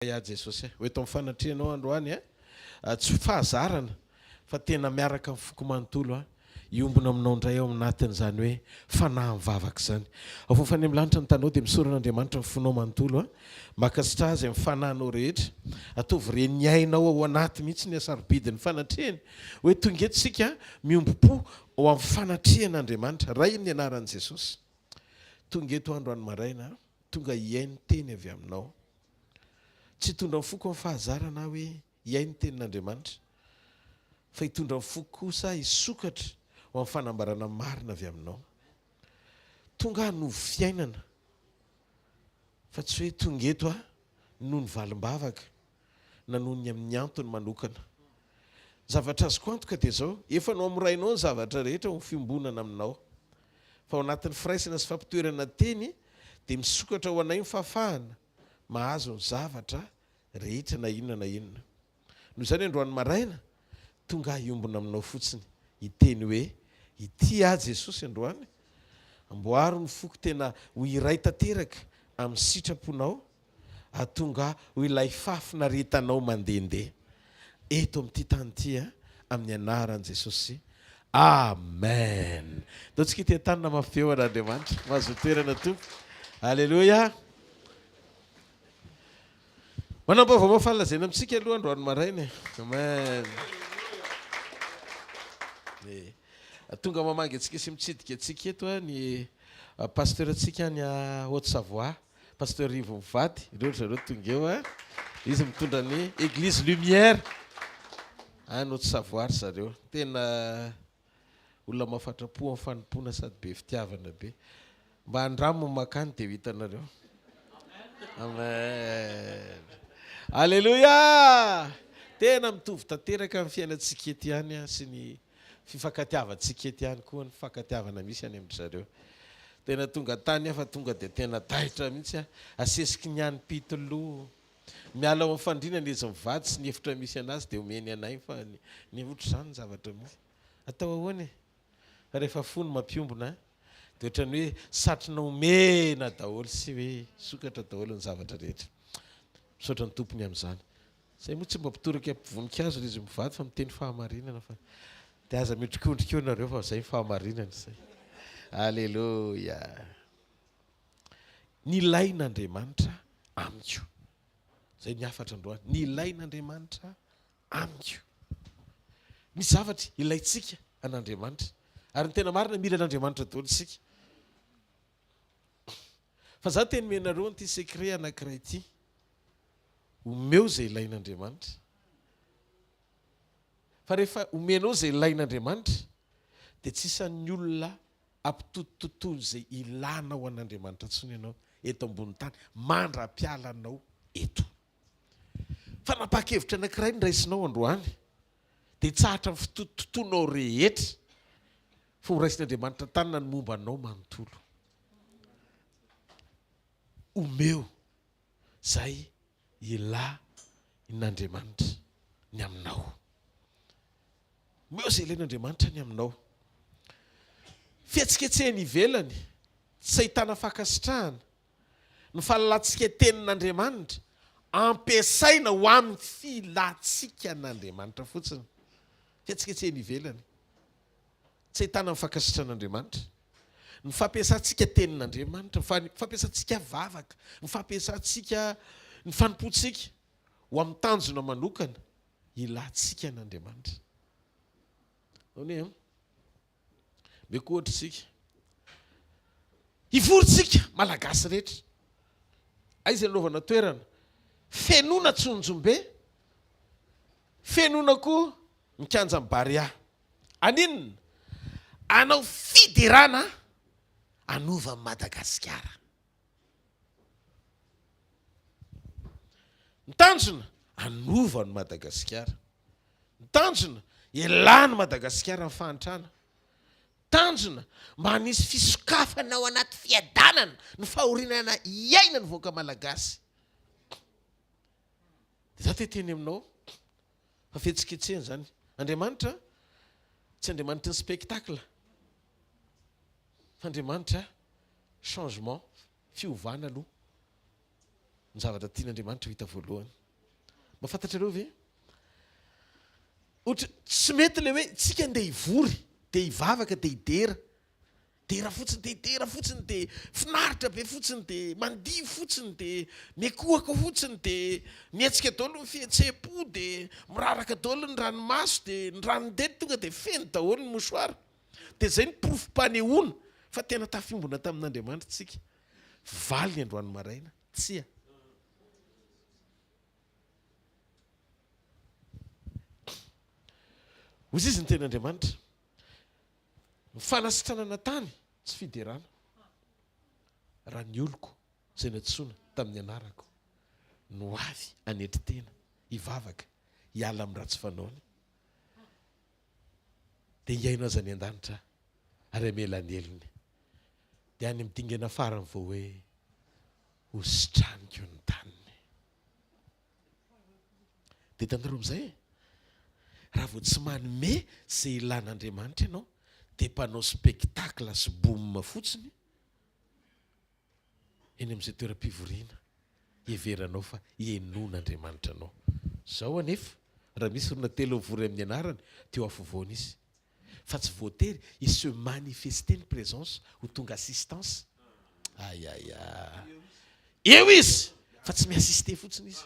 Ya Jesosy oeto mifanatreanao androany tsy fahazarana fa tena miaraka amin'ny foko manontolo iombona aminao indray ao anatin'izany hoe fanahy mivavaka zany. Afofa any amin'ny lanitra ny tanao dia misoran'Andriamanitra ny fonao manontolo makasitra azy amin'ny fanahinao rehetra. Ataovy reny ainao ao anaty mihitsy ny asarobidiny fanatrehany hoe tonga eto sika miombo-po ao amin'ny fanatrehan'Andriamanitra. Ray ny anaran'i Jesosy. Tonga eto androany maraina tonga hiainy teny avy aminao. Tsy hitondra mifoko amin'ny fahazarana hoe hiainy tenin'Andriamanitra fa hitondra mifoko kosa hisokatra ho amin'ny fanambarana marina avy aminao. Tonga no fiainana fa tsy hoe tonga eto noho ny valim-bavaka na noho ny amin'ny antony manokana. Zavatra azoko antoka dia zao, efa no amorainao ny zavatra rehetra ho fiombonana aminao. Fa ao anatin'ny firaisana sy fampitoerana teny dia misokatra ho anay ny fahafahana mahazo ny zavatra rehetra na inona na inona. Noho izany androany maraina tonga hiombona aminao fotsiny hiteny hoe ity Jesosy androany amboaro ny foko tena ho iray tanteraka amin'ny sitraponao atonga ho ilay fafinaretanao mandehandeha eto amin'ity tany ity amin'ny anaran'i Jesosy. Amen. Ataontsika ity tanana mafeo an'Andriamanitra mahazo toerana tompo. Alleluia. Manambova mafalazena amintsika aloha androany maraina. Amen. Tonga mamangy antsika sy mitsidika antsika eto ny pasteur antsika ny Haute-Savoie, pasteur Rivo Mivady, ireo zareo tonga eo izy mitondra ny Église Lumière any Haute-Savoie zareo. Tena olona mahafatrapo amin'ny fanompona sady be fitiavana be. Mba andramo makany dia hitanareo. Amen. Alléluia. Tena mitovy tanteraka amin'ny fiainantsika ety ihany sy ny fifankatiavantsika ety ihany koa ny fifankatiavana misy any amin'ny zareo. Tena tonga tany fa tonga dia tena taitra mihitsy asesiky ny any pitolo. Miala ao amin'ny fandrinana izy mivady sy ny hevitra misy anazy dia omeny anay fa ny ohatr' izany ny zavatra misy. Atao ahoana rehefa fony mampiombona dia ohatrany hoe satrona omena daholo sy hoe sokatra daholo ny zavatra rehetra. Misaotra ny tompony amin'izany. Zay moa tsy mba mpitoraka voninkazo izy mivady fa miteny fahamarinana fa dia aza mitrikondrika nareo fa zay fahamarinana izay. Alleluia. Ny ilain'Andriamanitra amiko. Zay ny afatra androany. Ny ilain'Andriamanitra amiko. Ny zavatra ilaitsika an'Andriamanitra. Ary ny tena marina mila an'Andriamanitra daholo isika. Fa za teny menareo an'ity secret anankiray ity. Omeo zay ilain'Andriamanitra. Fa rehefa omenao zay ilain'Andriamanitra dia tsy isan'ny olona ampitotototoy zay ilanao an'Andriamanitra tsony ianao eto ambony tany mandra-pialanao eto. Fa napaka-hevitra anankiray ny raisinao androany dia tsahatra ny fitototonao rehetra fa ho raisin'Andriamanitra tanina ny momba anao manontolo. Omeo zay ilain'Andriamanitra ny aminao. Omeo zay ilain'Andriamanitra ny aminao. Fihetsiketsehany ivelany tsy ahitana fankasitrahana. Ny fahalalantsika tenin'Andriamanitra ampiasaina ho amin'ny filatsika an'Andriamanitra fotsiny. Fihetsiketsehany ivelany tsy ahitana ny fankasitran'Andriamanitra. Ny fampiasantsika tenin'Andriamanitra, ny fampiasantsika vavaka, ny fampiasantsika ny fanompoantsika ho amin'ny tanjona manokana ilatsika an'Andriamanitra. Oné meko ohatra isika ivorontsika malagasy rehetra aiza anaovana toerana fenona tsonjombe, fenona koa mikanja mibaria. Aninona? Anao fidirana anova Madagasikara. Ny tanjona anova ny Madagasikara. Ny tanjona ilany Madagasikara ny fahantrana. Tanjona mba hanisy fisokafana ao anaty fiadanana ny fahorinana iaina ny voaka malagasy. Dia za teteny aminao fa fihetsiketsehana zany. Andriamanitra tsy Andriamanitra ny spectacle fa Andriamanitra changement, fiovana aloha. ny zavatra tian'Andriamanitra ho hita voalohany. Mafantatrareo ve? Ohatra tsy mety le hoe tsika andeha hivory dia hivavaka dia hidera. Dera fotsiny dia dera fotsiny dia finaritra be fotsiny dia mandihy fotsiny dia miakohaka fotsiny dia mietsika daholo ny fihetseham-po dia miraraka daholo ny ranomaso dia ny ranondely tonga dia feno daholo ny mosoara. Dia zay ny porofom-panehoana fa tena tafimbona tamin'Andriamanitra tsika. Valy ny androany maraina, tsia. Hozy izy ny ten'Andriamanitra. Ny fanasitranana tany tsy fiderana. Raha ny oloko izay natsoina tamin'ny anarako no avy anetry tena, hivavaka, hiala amin'ny ratsy fanaony. Dia hiaino azy any an-danitra ary amela ny elony. Dia any amin'ny dingana farany vao hoe ho sitraniko ny taniny. Dia hitanareo amin'izay raha vao tsy manome izay ilan'Andriamanitra ianao dia mpanao spectacle sy boum fotsiny eny amin'izay toeram-pivoriana heveranao fa hienoan'Andriamanitra anao. Zao anefa raha misy olona telo mivory amin'ny anarany teo afovoany izy. Fa tsy voatery il se manifester ny présence ho tonga assistance. Aïe. Eo izy fa tsy miassiste fotsiny izy.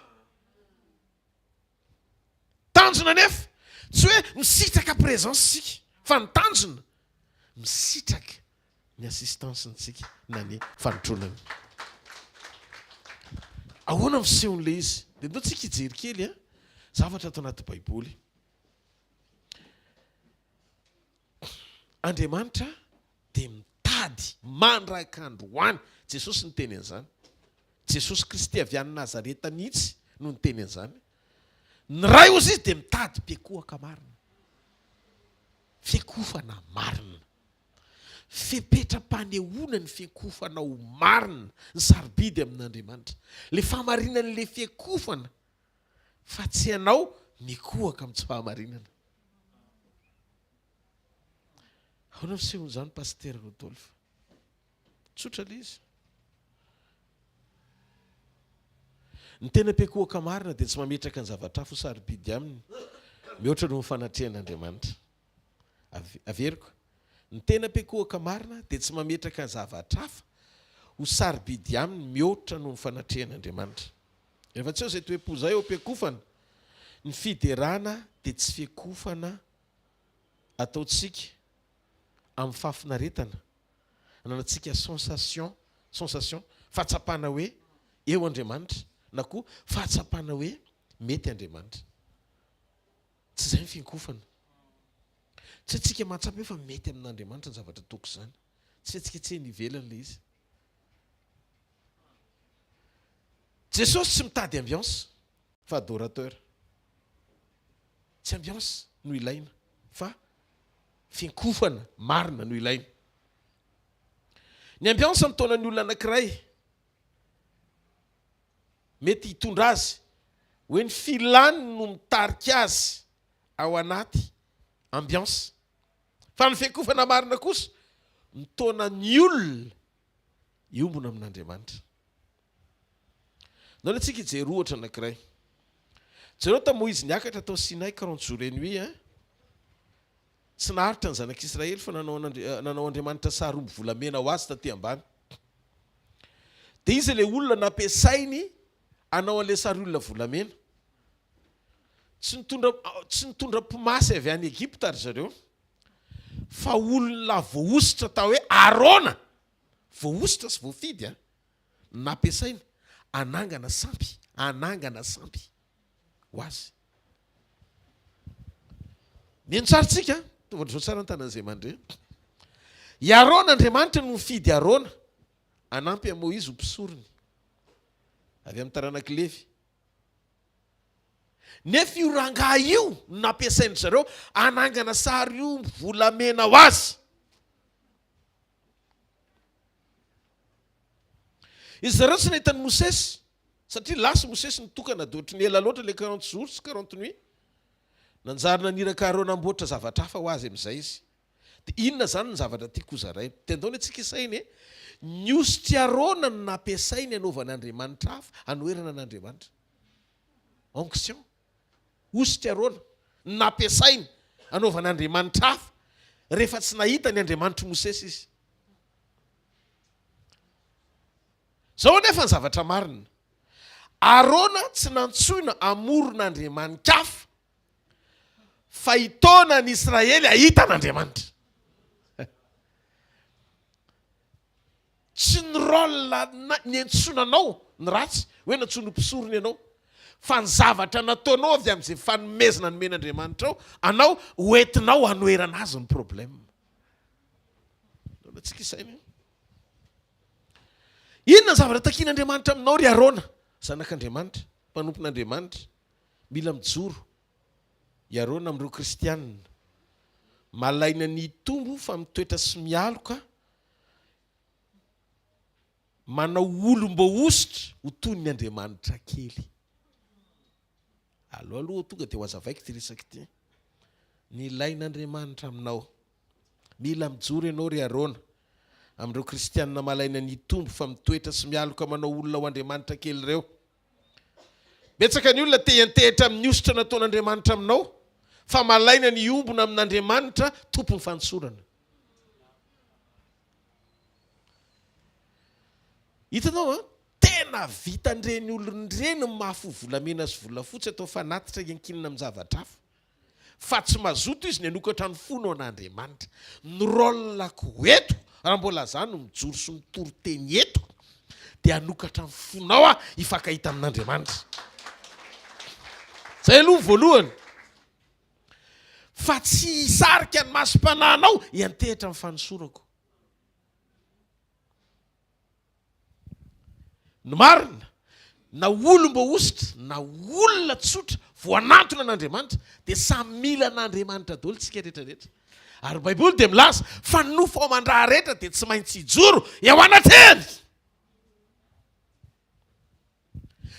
Tanjona nefa tsy hoe misitraka présence sika fa ny tanjona misitraka ny assistance ntsika na ny fanotronana. Ahoana misehon'le izy? Dia ndao tsika hijery kely zavatra ato anaty Baiboly. Andriamanitra dia mitady mandraka androany. Jesosy niteny an'izany. Jesosy Kristy avy any Nazareta nitsy no niteny an'izany. Ny ray ozy izy dia mitady mpiakohaka marina. Fiakofana marina. Fipetram-panehoana ny fiakofana ho marina ny sarobidy amin'Andriamanitra. Le fahamarinana le fiakofana fa tsy ianao mikohaka amin'ny tsy fahamarinana. Ahoana misehon'izany Pasteur Rodolphe? Tsotra le izy. Ny tena mpiakohaka marina dia tsy mametraka ny zavatra hafa ho sarobidy aminy mihoatra no fanatrehan'Andriamanitra. Averiko. Ny tena mpiakohaka marina dia tsy mametraka ny zavatra hafa ho sarobidy aminy mihoatra no fanatrehan'Andriamanitra. Rehefa tsy eo izay toe-po zay eo mpiakofana. Ny fiderana dia tsy fiakofana ataontsika amin'ny fahafinaretana. Ananatsika sensation fahatsapana hoe eo Andriamanitra na koa fahatsapana hoe mety Andriamanitra. Tsy izay ny fiakofana. Tsy antsika mahatsapa hoe fa mety amin'Andriamanitra ny zavatra toko izany. Tsy antsika tsy nivelany le izy. Jesosy tsy mitady ambiance fa adorateur. Tsy ambiance no ilaina fa fiakofana marina no ilaina. Ny ambiance amin'ny taonan'ny olona anankiray mety hitondra azy hoe ny filany no mitarika azy ao anaty ambiance. Fa ny fiakofana marina kosa ny taonan'ny olona iombona amin'Andriamanitra. Nao antsika hijery ohatra anankiray. Jereo ta Moïse niakatra tao Sinai 40 jours et nuit. Tsy naharitra ny zanak'Israely fa nanao Andriamanitra saromby volamena ho azy taty ambany. Dia izy ilay olona nampiasainy hanao an'ilay sary olona volamena. Tsy nitondra mpimasy avy any Egypta ry zareo. Fa olona voaositra tao hoe Arona. Voaositra sy voafidy nampiasainy anangana sampy ho azy. Mihaino tsara tsika tovandro zao tsara ny tanan'izay mandre. I Arona Andriamanitra no mifidy Arona anampy a Moïse ho mpisorony avy amin'ny taranaka Levy. Nefa io rangahy io no nampiasainy zareo anangana sary io volamena ho azy. Izy zareo tsy nahitany Mosesy satria lasa Mosesy nitokana dia ohatry ny ela loatra le 40 jours sy 40 nuits. Nanjary naniraka Arona amboatra zavatra hafa ho azy amin'izay izy. dia inona zany ny zavatra tia kozaray tendaony antsika isainy ny ositry arona no nampiasainy anaovan'Andriamanitra hafa anoerana an'Andriamanitra en question ositry arona no nampiasainy anaovan'Andriamanitra hafa rehefa tsy nahita ny Andriamanitra Mosesy izy zao nefa ny zavatra marina arona tsy nantsoina amoron'Andriamanitra hafa fa hitona ny Israely ahita n'Andriamanitra tsy ny rôla ny antsonanao ny ratsy hoe nantsono mpisorony ianao fa ny zavatra nataonao avy amin'izay fanomezana nomen'Andriamanitra ao anao hoentinao hanoerana azy ny problème tsika isainy inona ny zavatra takian'Andriamanitra aminao ry Arona zanak'Andriamanitra mpanompon'Andriamanitra mila mijoro i Arona amin'ireo kristianina malaina ny tombo fa mitoetra sy mialoka manao olom-bo ositra ho toy ny Andriamanitra kely aloha tonga dia ho azavaiko ty resaka ty ny ilain'Andriamanitra aminao mila mijoro ianao ry Arona amin'ireo kristianina malaina ny tombo fa mitoetra sy mialoka manao olona ho Andriamanitra kely ireo betsaka ny olona te hantehitra amin'ny ositra nataon'Andriamanitra aminao fa malaina ny ombona amin'Andriamanitra tompony fanosorana hitanao tena vitan'ireny olon'ireny mahafovolamena sy volafotsy atao fanatitra iankinina amin'ny zavatra hafa fa tsy mazoto izy ny anokatra ny fonao an'Andriamanitra ny rôlako eto raha mbola zany no mijoro sy mitoro teny eto dia anokatra ny fonao hifankahita amin'Andriamanitra zay aloha voalohany fa tsy hisarika ny masom-panahinao hiantehitra amin'ny fanosorako ny marina na olom-bo ositra na olona tsotra voanantona an'Andriamanitra dia samy mila an'Andriamanitra daholo tsika rehetrarehetra ary baiboly dia milaza fa nofo ao aman-draha rehetra dia tsy maintsy hijoro eo anateny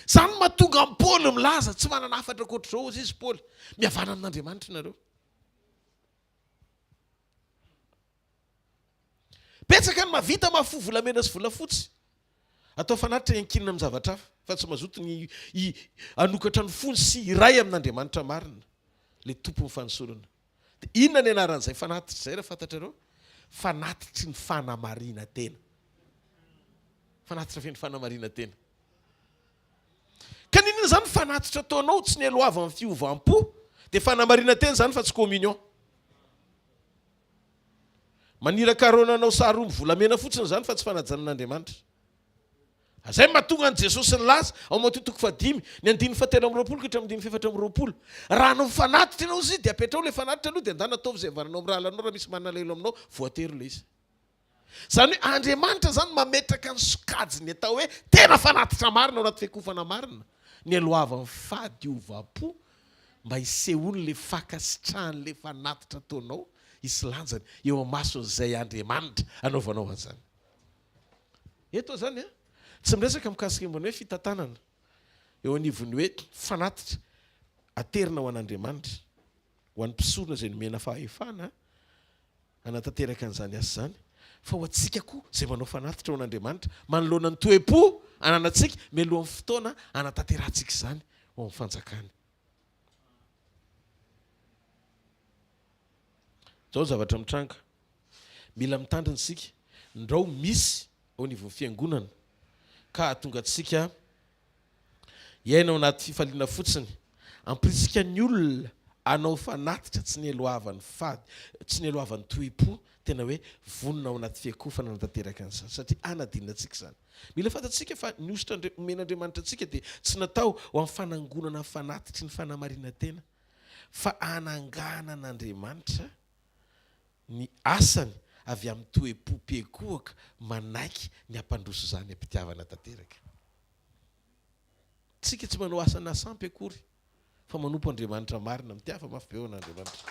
zany mahatonga amin'ny Paoly milaza tsy manana hafatra koatr'izao izy Paoly mihavana amin'Andriamanitra nareo betsaka ny mavita mahafovolamena sy volafotsy atao fanatitra iankinina amin'ny zavatra hafa fa tsy mazoto ny anokatra ny fony sy iray amin'Andriamanitra marina le tompony fanosorana dia inona ny anaran'izay fanatitra zay raha fantatrareo fanatitry ny fanamarina tena fanatitra fe ny fanamarina tena ka ninona zany fanatitra ataonao tsy ny aloava amin'ny fiovam-po dia fanamarina tena zany fa tsy communion maniraka aronanao saharoa mivolamena fotsiny zany fa tsy fanajanan'Andriamanitra zay mahatonga an' Jesosy ny laza ao matotoko 5 ny 7:20 ka 7:20 raha no mifanatitra ianao izy dia apetrao le fanatitra aloha dia andana ataovy zay varanao amin'ny rahalanao raha misy manalelo aminao voatery le izy zany hoe Andriamanitra zany mametraka ny sokajiny atao hoe tena fanatitra marina ao anaty fiakofana marina ny aloava ny fahadiova-po mba hisehony le fakasitrahany le fanatitra ataonao isy lanjany eo amason'izay Andriamanitra anaovanao an'izany eto zany tsy miresaka mikasika mbona hoe fitantanana eo anivony hoe fanatitra aterina ho an'Andriamanitra ho an'ny mpisorona izay nomena fahefana anatanteraka an'izany asa zany fa ho atsika koa izay manao fanatitra ho an'Andriamanitra manoloana ny toe-po ananantsika mialohan'ny fotoana anatanterantsika izany ho amin'ny fanjakany zao zavatra mitranga mila mitandrina isika ndrao misy ao anivon'ny fiangonana ka tonga antsika iainao anaty fifaliana fotsiny ampirisika ny olona anao fanatitra tsy ny eloavan'ny fady tsy ny eloavan'ny toe-po tena hoe vonina ao anaty fiakofana anatanteraka an'izany satria anadinina antsika zany mila fantatsika fa ny ositra men'Andriamanitra antsika dia tsy natao ho amin'ny fanangonana fanatitry ny fanamarina tena fa anangana an'Andriamanitra ny asany avy amin'ny toe-po-piekohaka manaiky ny ampandroso zany ampitiavana tanteraka tsika tsy manao asana sampy akory fa manompo Andriamanitra marina mitiava mafy be ao an'Andriamanitra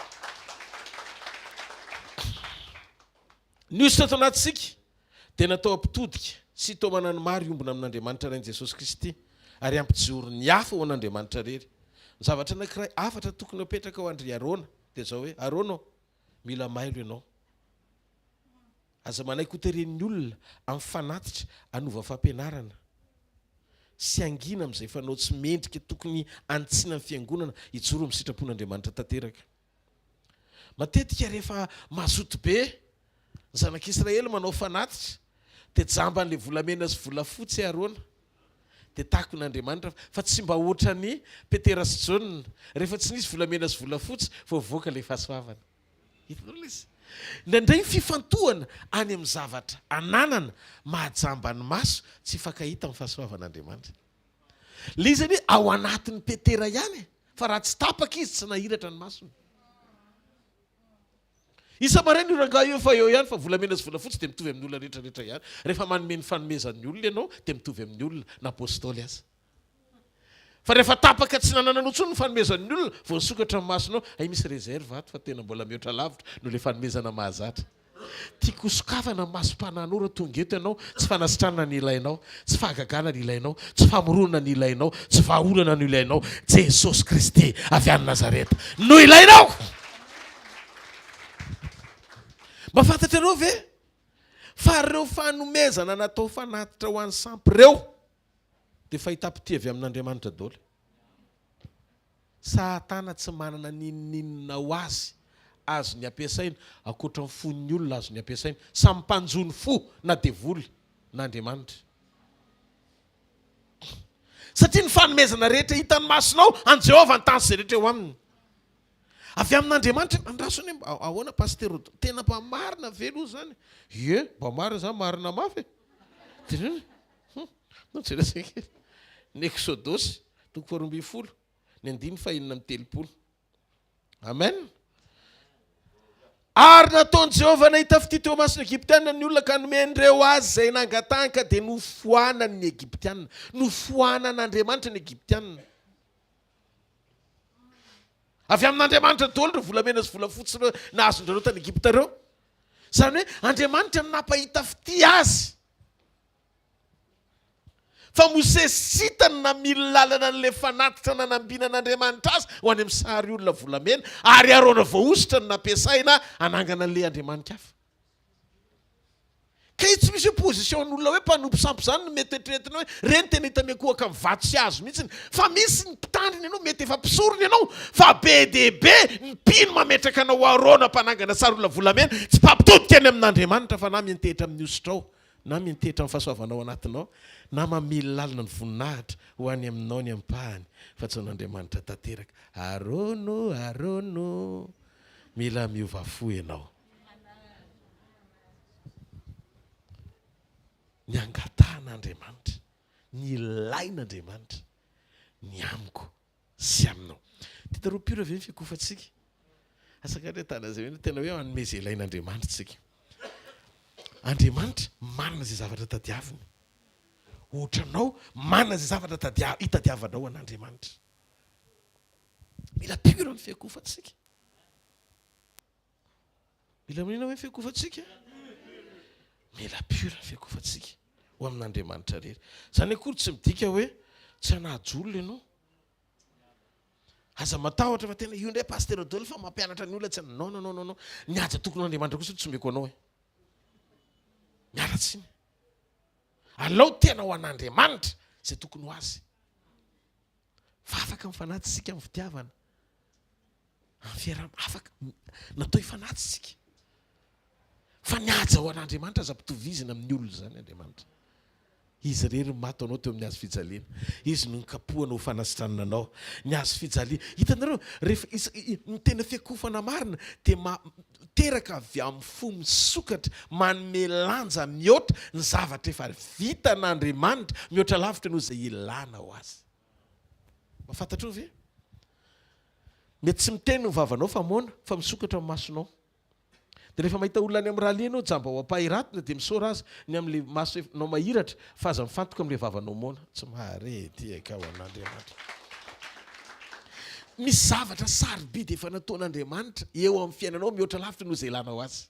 ny ositra ato anatsika dia natao ampitodika sy tao manany maro iombona amin'Andriamanitra rain' Jesosy Kristy ary ampijoro ny hafa ho an'Andriamanitra rery ny zavatra anankiray afatra tokony apetraka ao andry Arona dia zao hoe Arona mila mailo ianao aza manay koteren'ny olona amin'ny fanatitra anova fampianarana sy angina amin'izay fanao tsy mendrika tokony antsiana amin'ny fiangonana ijoro amin'ny sitrapon'Andriamanitra tanteraka. Matetika rehefa mazoto be ny zanak'Israely manao fanatitra dia jamban'ilay volamena sy volafotsy aroana dia takon'Andriamanitra fa tsy mba ohatran ny Petera sy Jaona rehefa tsy nisy volamena sy volafotsy fa voaka ilay fahasoavana. Hitanao izy nandray ny fifantohana any amin'ny zavatra ananana mahajamba ny maso tsy fakahita amin'ny fahasoavan'Andriamanitra. Le izy any ao anatin'ny Petera ihany fa raha tsy tapaka izy tsy nahiratra ny masony. Isa maraina io rangahy io fa eo ihany fa volamena sy volafotsy dia mitovy amin'ny olona rehetrarehetra ihany. Rehefa manome ny fanomezan'ny olona ianao dia mitovy amin'ny olona na apôstôly aza. Fa rehefa tapaka tsy nananao intsony ny fanomezan'ny olona vao nisokatra amin'ny masonao ay misy réserve ato fa tena mbola mihoatra lavitra no le fanomezana mahazatra. Tiako sokafana masom-pananao raha tonga eto ianao tsy fanasitranana ny ilainao, tsy fahagagana ny ilainao, tsy famoronana ny ilainao, tsy vahaolana ny ilainao. Jesosy Kristy avy any Nazareta no ilainao. Mahafantatra ianao ve fa reo fanomezana natao fanatitra ho an'ny sampy reo dia fahita-pity avy amin'Andriamanitra daholo. Satana tsy manana ninona ho azy azo ny ampiasaina ankoatra ny fon'ny olona azo ny ampiasaina samy mpanjony fo na devoly na Andriamanitra. Satria ny fanomezana rehetra hitan'ny masonao an Jehovah ny tany sy rehetra eo aminy. Avy amin'Andriamanitra andrasony ahoana pasteur tena mba marina velo zany. Ie, mba marina zany marina mafy. Ny Exodosy 12 ny 5:30. Amen. Ary nataon'i Jehovah nahita fity teo masina Egyptianina ny olona ka nomendreo azy izay nangatahaka dia nofohanany ny Egyptianina. Nofohanan'Andriamanitra ny Egyptianina. Avy amin'Andriamanitra daholo ireo volamena sy volafotsy nahazondrareo tany Egypta ireo. Zany hoe Andriamanitra nampahita fity azy. Fa Mosesy sitany na mila lalana n'ilay fanatitra nanambinan'Andriamanitra azy ho any amin'ny sary olona volamena ary Arona voaositra ny nampiasaina anangana an'ilay Andriamanitra hafa. Ka tsy misy opposition-n'olona hoe mpanompo sampy zany no mety etretina hoe reny tena hita miakohaka amin'ny vato sy hazo mihitsiny. Fa misy ny mpitandriny ianao mety efa mpisorony ianao fa be dia be ny mpino mametraka anao Arona mpanangana sary olona volamena tsy mpampitodika any amin'Andriamanitra fa na miantehitra amin'ny ositrao na miantehitra amin'ny fahasoavanao anatinao na mamily lalina ny voninahitra ho any aminao ny ampahany fa tsy an'Andriamanitra tanteraka. Arôno mila miova fo ianao. Ny angatahan'Andriamanitra, ny ilain'Andriamanitra, ny amiko sy aminao. Titarao pura ve ny fikofantsika? Asakare tana zay hoe tena hoe anome izay ilain'Andriamanitra tsika. Andriamanitra manana izay zavatra tadiaviny. Ohatranao manana izay zavatra hitadiavanao an'Andriamanitra. Mila pura ny fiakofantsika. Mila minina hoe fiakofantsika? Mila pura ny fiakofantsika ho amin'Andriamanitra rery. Zany akory tsy midika hoe tsy hanahajolona ianao. Aza matahotra fa tena io ndray pasteur daholo fa mampianatra ny olona tsy non. Ny haja tokony Andriamanitra kosa tsy meko anao. Miaratsiny. Alao tena ho an'Andriamanitra izay tokony ho azy. Fa afaka mifanatsika amin'ny fitiavana. Afaka natao ifanatsika. Fa ny haja ho an'Andriamanitra aza mpitovizina amin'ny olona zany Andriamanitra. Izy rery mato anao teo amin'ny hazo fijaliana. Izy no nikapohana ho fanasitranana anao. Ny hazo fijaliana. Hitanareo rehefa ny tena fiakofana marina dia teraka avy amin'ny fo misokatra manome lanja mihoatra ny zavatra efa vita n'Andriamanitra mihoatra lavitra noho izay ilana ho azy. Mahafantatra ve? Mety tsy miteny ny vavanao fa moana fa misokatra amin'ny masonao. Dia rehefa mahita olona any amin'ny raha lianao jamba ho ampahiratona dia misaora azy ny amin'ilay masonao mahiratra fa aza mifantoka amin'ilay vavanao moana. Tsy mahare tiaka ho an'Andriamanitra. Misy zavatra sarobidy efa nataon'Andriamanitra eo amin'ny fiainanao mihoatra lavitra noho izay ilana ho azy.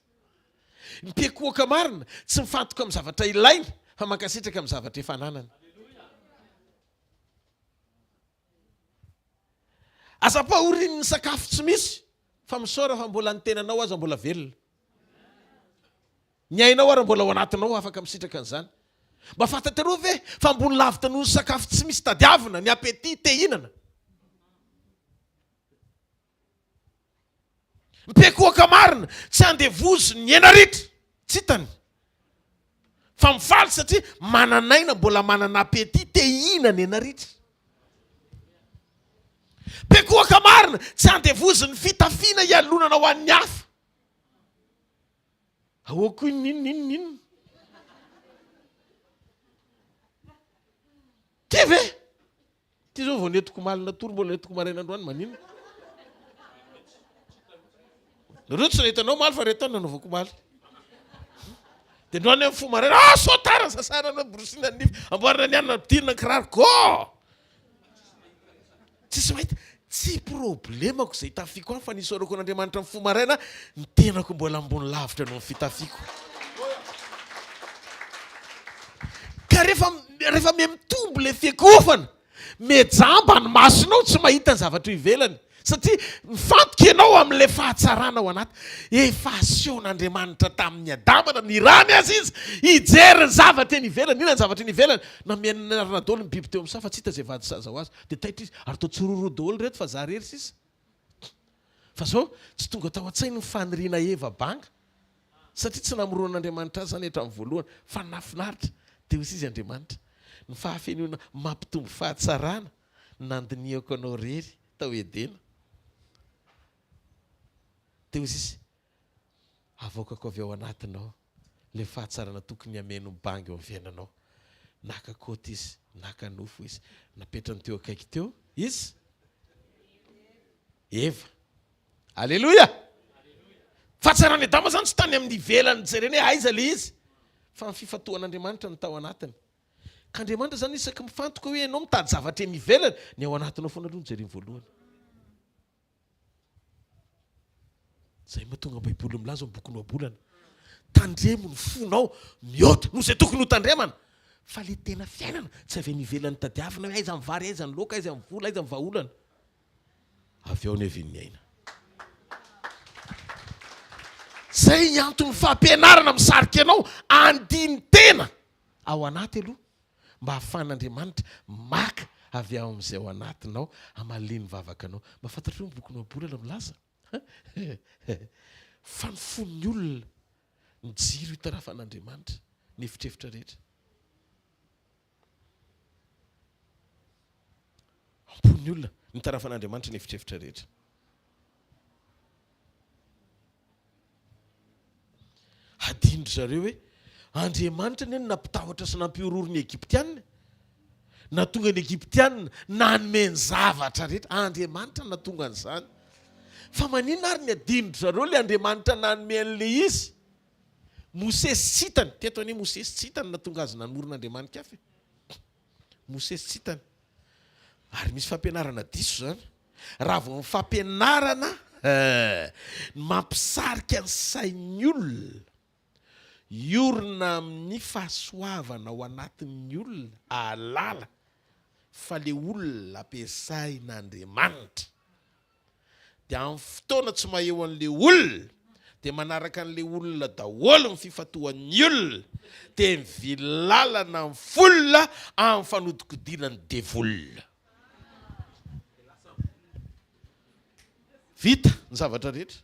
Ny mpiakohaka marina tsy mifantoka amin'ny zavatra ilaina fa mankasitraka amin'ny zavatra efa ananana. Aza pahoriny ny sakafo tsy misy fa misaora fa mbola ny tenanao aza mbola velona. ny ainao ary mbola ao anatinao afaka misitraka an'izany. Mba fantatrareo ve fa ambony lavitra noho ny sakafo tsy misy tadiavina ny appétit te hinana. Mipekoaka marina tsy andevozy ny enaritra tsy hitany. Fa mifaly satria mananaina mbola manana appétit te hinana enaritra. Pekoaka marina tsy andevozy ny fitafiana ialonana ho an'ny hafa. Aoako ninninninnin. Ty ve? Ty zao vao netiko malina tory mbola netiko maraina androany maninona. Reo tsy nahitanao maly fa retao nanaovako maly. Dia androany amin'ny fo maraina, sotara sasana na borosina ny nify, amboarina ny anina pidirina kiraro, go! Tsisy mahita, tsy problemako izay tafiako fa nisorako an'Andriamanitra amin'ny fo maraina, ny tenako mbola ambony lavitra noho ny fitafiako. Ka rehefa mitombo le fiekofana, mejamba ny masonao tsy mahita ny zavatra ivelany. Satria mifantoka ianao amin'ilay fahatsarana ao anaty. Efa asehoan'Andriamanitra tamin'ny Adama ny rany azy izy. Hijery ny zavatra eny ivelany. Inona ny zavatra eny ivelany? Na mianarana daholo ny biby teo amin'isa fa tsy hita izay vady saza ho azy. Dia taitra izy ary tao tsororo daholo reto fa za rery sisa. Fa zao tsy tonga tao an-tsainy ny faniriana Eva banga. Satria tsy namoron'Andriamanitra azy zany hatramin'ny voalohany. Fa nafinaritra dia hoy izy Andriamanitra. Ny fahafenona mampitombo fahatsarana nandiniako anao rery tao Edena. Dia hoy izy avoakako avy ao anatinao le fahatsarana tokony hameno bangy eo amin'ny fiainanao. Naka kôty izy, naka nofo izy, napetrany teo akaiky teo izy Eva. Alleluia. Fahatsarany Adama zany tsy tany amin'ny ivelany jereny hoe aiza le izy, fa ny fifatohan'Andriamanitra ny tao anatiny. Ka Andriamanitra zany isaky mifantoka hoe ianao mitady zavatra eny ivelany, ny ao anatinao foana aloha jereny voalohany. Zay mahatonga Baiboly milaza amin'ny boky Noabolana. Tandremo ny fonao mihoatra noho izay tokony ho tandremana. Fa le tena fiainana tsy avy nivelany tadiavina hoe aiza amin'ny vary, aiza ny laoka, aiza amin'ny vola, aiza amin'ny vahaolana. Avy ao ny havian'ny aina. Zay ny antony fampianarana misarika anao andiny tena ao anaty aloha mba hahafahan'Andriamanitra maka avy ao amin'izay ao anatinao hamaliny vavakanao. Mba fantatrao ny boky Noabolana milaza. Fa ny fon'ny olona ny jiro hitarafan'Andriamanitra ny efitrefitra rehetra. Fon'ny olona ny tarafan'Andriamanitra ny efitrefitra rehetra. Adinodry zareo hoe Andriamanitra ny nampitahotra sy nampiororo ny Egyptianina. Natonga ny Egyptianina nanome ny zavatra rehetra. Andriamanitra natonga an'izany. Fa maninona ary ny adinodry zareo le Andriamanitra nanome an'le izy. Mosesy tsitany, teto anie Mosesy tsitany natonga azy namoron'Andriamanitra afy. Mosesy tsitany. Ary misy fampianarana diso zany. Raha vao ny fampianarana mampisarika ny sain'ny olona iorina amin'ny fahasoavana ao anatin'ny olona ahalala fa le olona ampiasain'Andriamanitra. Dia amin'ny fotoana tsy maheo an'le olona dia manaraka an'le olona daholo ny fifatohan'ny olona dia mivilalana amin'ny volona amin'ny fanodikodinany devolona. Vita ny zavatra rehetra.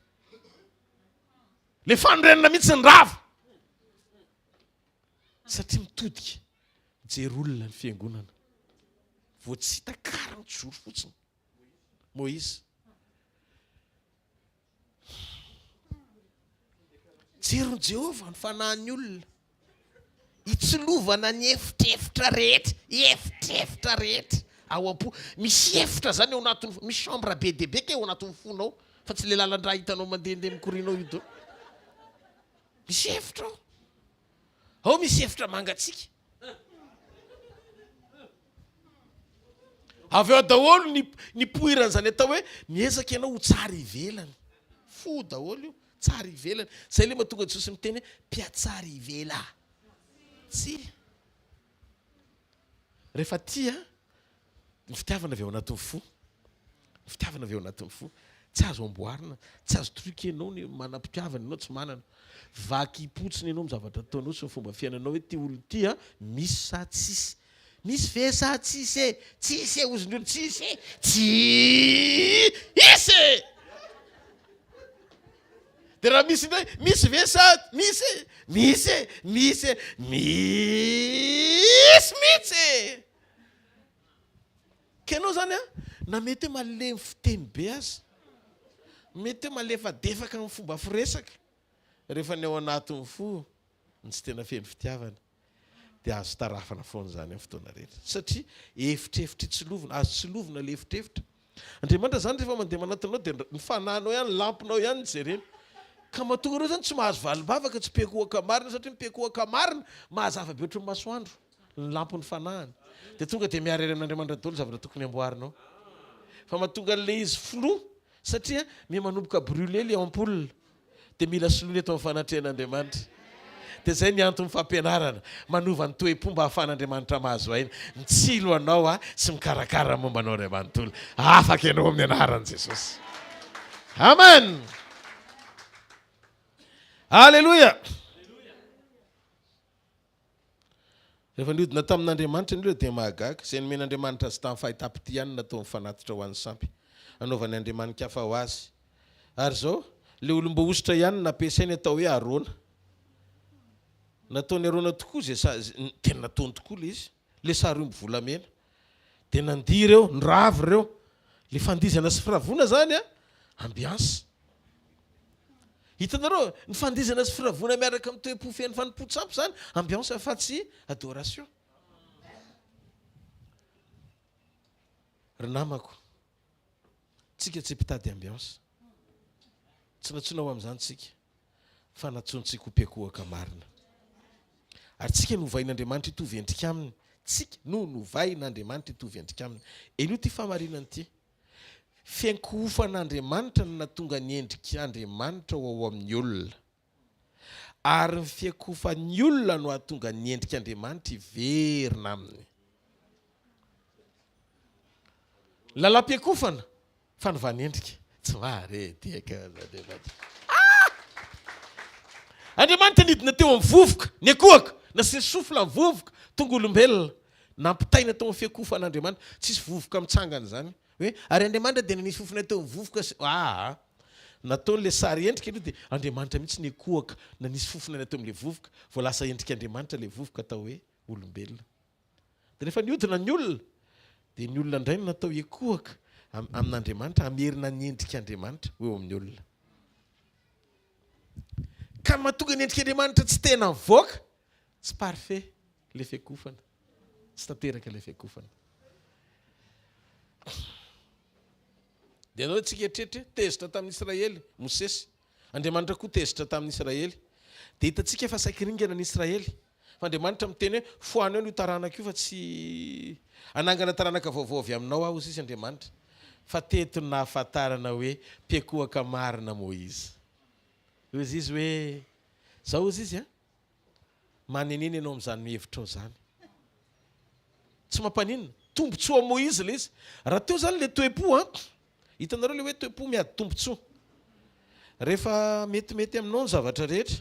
Le fanorenana mihitsy ny rava. Satria mitodika mijery olona ny fiangonana. Vao tsy hita karany joro fotsiny. Moïse. Jery Jehovah ny fanahin'ny olona. Itslovana ny efitrefitra rehetra. Efitrefitra rehetra. Ao am-po. Misy efitra zany ao anatin'ny misy chambre be dia be ke ao anatin'ny fonao. Fa tsy le lalan-drà hitanao mandehandeha mikorianao io dao. Misy efitra ao. Ao misy efitra mangatsika. Avy eo daholo ny poiran'izany atao hoe miezaka ianao ho tsara ivelany. Fo daholo io, tsara ivelany. Zay le mahatonga Jesosy miteny hoe mpiatsara ivela. Tsy. Rehefa tia ny fitiavana avy ao anatin'ny fo. Ny fitiavana avy ao anatin'ny fo. tsy azo amboarina, tsy azo trokenao ny manam-pitiavana anao tsy manana. Vaky ipotsiny ianao zavatra ataonao sy ny fomba fiainanao hoe ty olo ty a misy sa tsisy. Misy ve sa tsisy e? Tsisy e ozy ny olo tsisy e. Tsisy e. De raha misy ndray misy ve sa misy e? Misy e. Misy e. Misy mihitsy e. Kenao zany a na mety hoe malemy fiteny be azy, mety hoe malefadefaka amin'ny fomba firesaka, rehefa ny ao anatin'ny fo ny tsy tena feno fitiavana dia azo tarafana foana zany amin'ny fotoana rehetra satria efitrefitra tsilovina, azo tsilovina le efitrefitra. Andriamanitra zany rehefa mandeha manatinao dia ny fananao ihany, lampinao ihany jerena. Ka mahatonga ireo zany tsy mahazo valibavaka, tsy pekohaka marina satria mipekohaka marina mahazava be ohatry ny masoandro ny lampin'ny fanahany. Dia tonga dia miarera amin'Andriamanitra daholo zavatra tokony amboarinao. Fa mahatonga le izy flou satria me manomboka brûler le ampoule dia mila soloina eto amin'ny fanatrehan'Andriamanitra. Dia zay ny antony fampianarana manova ny toe-po mba hahafahan'Andriamanitra mahazo aina. Mitsilo anao a sy mikarakara momba anao ray manontolo. Afaka ianao amin'ny anaran'i Jesosy. Amen. Alléluia. Rehefa niodina tamin'Andriamanitra ny dia mahagaga. Izay nomen'Andriamanitra azy tamin'ny fahitapity ihany natao mifanatitra ho an'ny sampy. Anaovany Andriamanitra hafa ho azy. Ary zao le olomba ositra ihany nampiasainy atao hoe Arona. Nataony Arona tokoa zay tena nataony tokoa le izy. Le sary omby volamena. Dia nandihy ireo, nravy ireo. Le fandizana sy firavona zany a ambiance. Hitanareo ny fandizana sy firavona miaraka amin'ny toe-po feno fanompo-tsampy zany ambiance fa tsy adoration. Ry namako, tsika tsy mpitady ambiance. Tsy natsoinao amin'izany tsika fa natsointsika ho pekohaka marina. Ary tsika novain'Andriamanitra hitovy endrika aminy. Tsika novain'Andriamanitra hitovy endrika aminy. Eno ty famarinana ty. Fiankofan'Andriamanitra no natonga ny endrik'Andriamanitra ao amin'ny olona. Ary ny fiankofan'ny olona no hahatonga ny endrik'Andriamanitra hiverina aminy. Lalam-piankofana fanovana endrika. Tsy mare tiaka Andriamanitra. Andriamanitra nidina teo amin'ny vovoka, ny akohaka, nasiany sofla amin'ny vovoka, tonga olombelona, nampitaina tao amin'ny fiankofan'Andriamanitra. Tsisy vovoka mitsangana zany. Hoe ary Andriamanitra dia nanisy fofona teo amin'ny vovoka. Nataony le sary endrika aloha dia Andriamanitra mihitsy ny akohaka nanisy fofona natao amin'le vovoka, vao lasa endrik'Andriamanitra le vovoka atao hoe olombelona. Dia rehefa niodina ny olona, dia ny olona indray no natao akohaka amin'Andriamanitra, amerina ny endrik'Andriamanitra eo amin'ny olona. Ka mahatonga ny endrik'Andriamanitra tsy tena mivoaka, tsy parfait le fiankofana, tsy tanteraka le fiankofana. Dia anao tsika eritreritry tezitra tamin'ny Israely, Mosesy. Andriamanitra koa tezitra tamin'ny Israely. Dia hitantsika efa saikiringana ny Israely. Fa Andriamanitra miteny hoe foana eo ny taranaka io fa tsy anangana taranaka vaovao avy aminao aho izy Andriamanitra. Fa teto nahafantarana hoe mpiakohaka marina Moizy. Ozy izy hoe zao ozy izy a maneneny ianao amin'izany mihevitra ao zany. Tsy mampaninona. Tombotsoa Moizy le izy. Raha teo zany le toe-po a. Hitanareo le hoe toe-po miady tombotsoa. Rehefa metimety aminao ny zavatra rehetra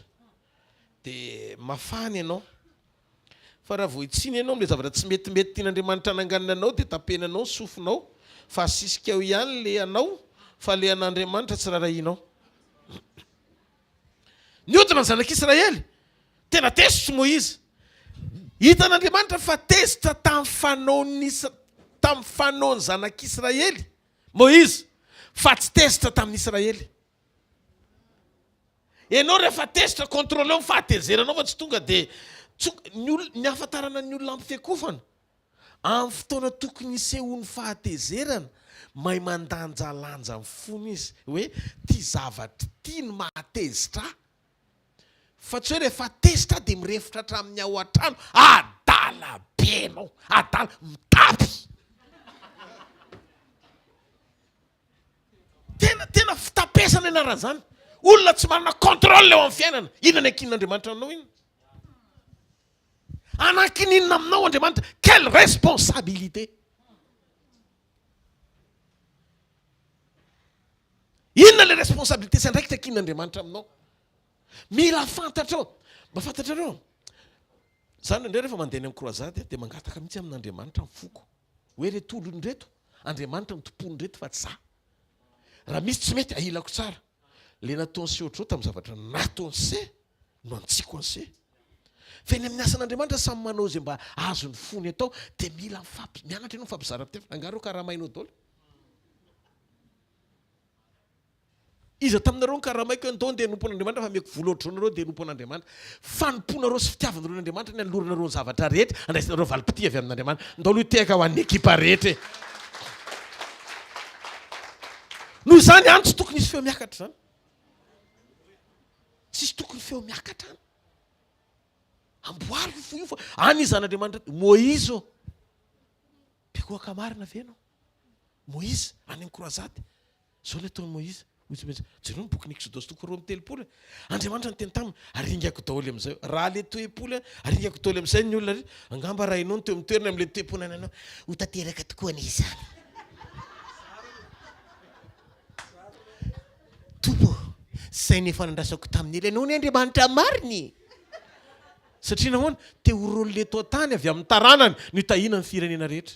dia mafana ianao. Fa raha vao itsiny ianao amin'ilay zavatra tsy metimety tian'Andriamanitra hananganana anao dia tapenanao, sofinao, fa asisika eo ihany le anao, fa le an'Andriamanitra tsy rarahinao. Niodina ny zanak'Israely, tena tezitra Moizy. Hitan'Andriamanitra fa tezitra tamin'ny fanaony zanak'Israely Moizy, fa tsy tezitra tamin'ny Israely. Ianao rehefa tezitra contrôleo ny fahatezeranao fa tsy tonga dia ny ahafantarana ny olona ampifiakofana amin'ny fotoana tokony isehony fahatezerana mahay mandanjalanja ny fony izy hoe ty zavatra ty ny mahatezitra. Fa tsy hoe rehefa tezitra dia mirefitra hatramin'ny ao an-trano, adala be anao, adala mitapy. Tena fitapesana ianaran'izany. Olona tsy manana contrôle eo amin'ny fiainana. Inona ny ankin'Andriamanitra aminao iny? Anakininona aminao Andriamanitra? Quelle responsabilité? responsabilité sandraikitra kin'Andriamanitra aminao. Mila fantatrao. Mba fantatrareo. Zany ndray rehefa mandeha amin'ny croisade dia mangataka mihitsy amin'Andriamanitra mifoko. Hoe reto olony reto, Andriamanitra mitompony reto fa tsy za. Raha misy tsy mety ahilako tsara. Le nataony se ohatrao tamin'ny zavatra nataony se no antsiko ny se. Fa eny amin'ny asan'Andriamanitra samy manao izay mba azony fony atao dia mila mianatra ianao mifampizara-pitevina. Angaro karamainao daholo. Iza taminareo ny karamaiko andao dia nompon'Andriamanitra fa meko vola ohatranareo dia nompon'Andriamanitra. Fanomponareo sy fitiavanareo n'Andriamanitra ny aloranareo ny zavatra rehetra andraisinareo valipiti avy amin'Andriamanitra. Ndao tehaka ho an'ny ekipa rehetra. Noho izany any tsy tokony isy feo miakatra zany. Tsisy tokony feo miakatra any. Amboary fo any izan'Andriamanitra Moïse ô. Pekoaka marina venao. Moïse any amin'ny croisade. Zao le ataony Moïse. Jereo ny boky Exodus toko 2:30. Andriamanitra niteny taminy aringako daholo amin'izay. Raha le toe-polo aringako daholo amin'izay ny olona angamba raha ianao teo mitoerana amin'le toe-polo ananao ho tanteraka tokoa ny izany. Tompo, sainy efa nandrasako tamin'ny ianao ny Andriamanitra mariny. Satria nahoana te horoly le tao tany avy amin'ny taranany no tahina ny firenena rehetra.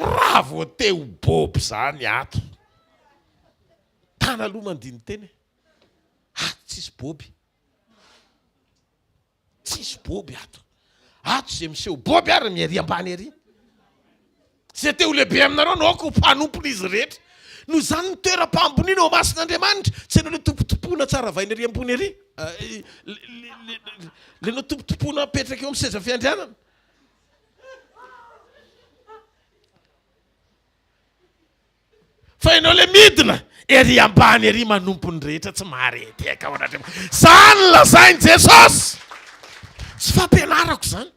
Raha vao te ho boby zany ato. Tana aloha mandiny teny. Tsisy boby. Tsisy boby ato. Ato zay miseho boby ary miary ambany ary. Zay te ho lehibe aminareo no ako mpanompony izy rehetra. No zany ny toeram-pahamboniana ao masin'Andriamanitra. Tsy hainao le tompotompoana tsara vaina ary ambony ary. Lenao tompotompoana petraka eo amin'ny seza fiandrianana. Fa ianao le midina ery ambany ery manompony rehetra tsy maharety eka ao an'Andriamanitra. Zany lazainy Jesosy. Tsy fampianarako zany.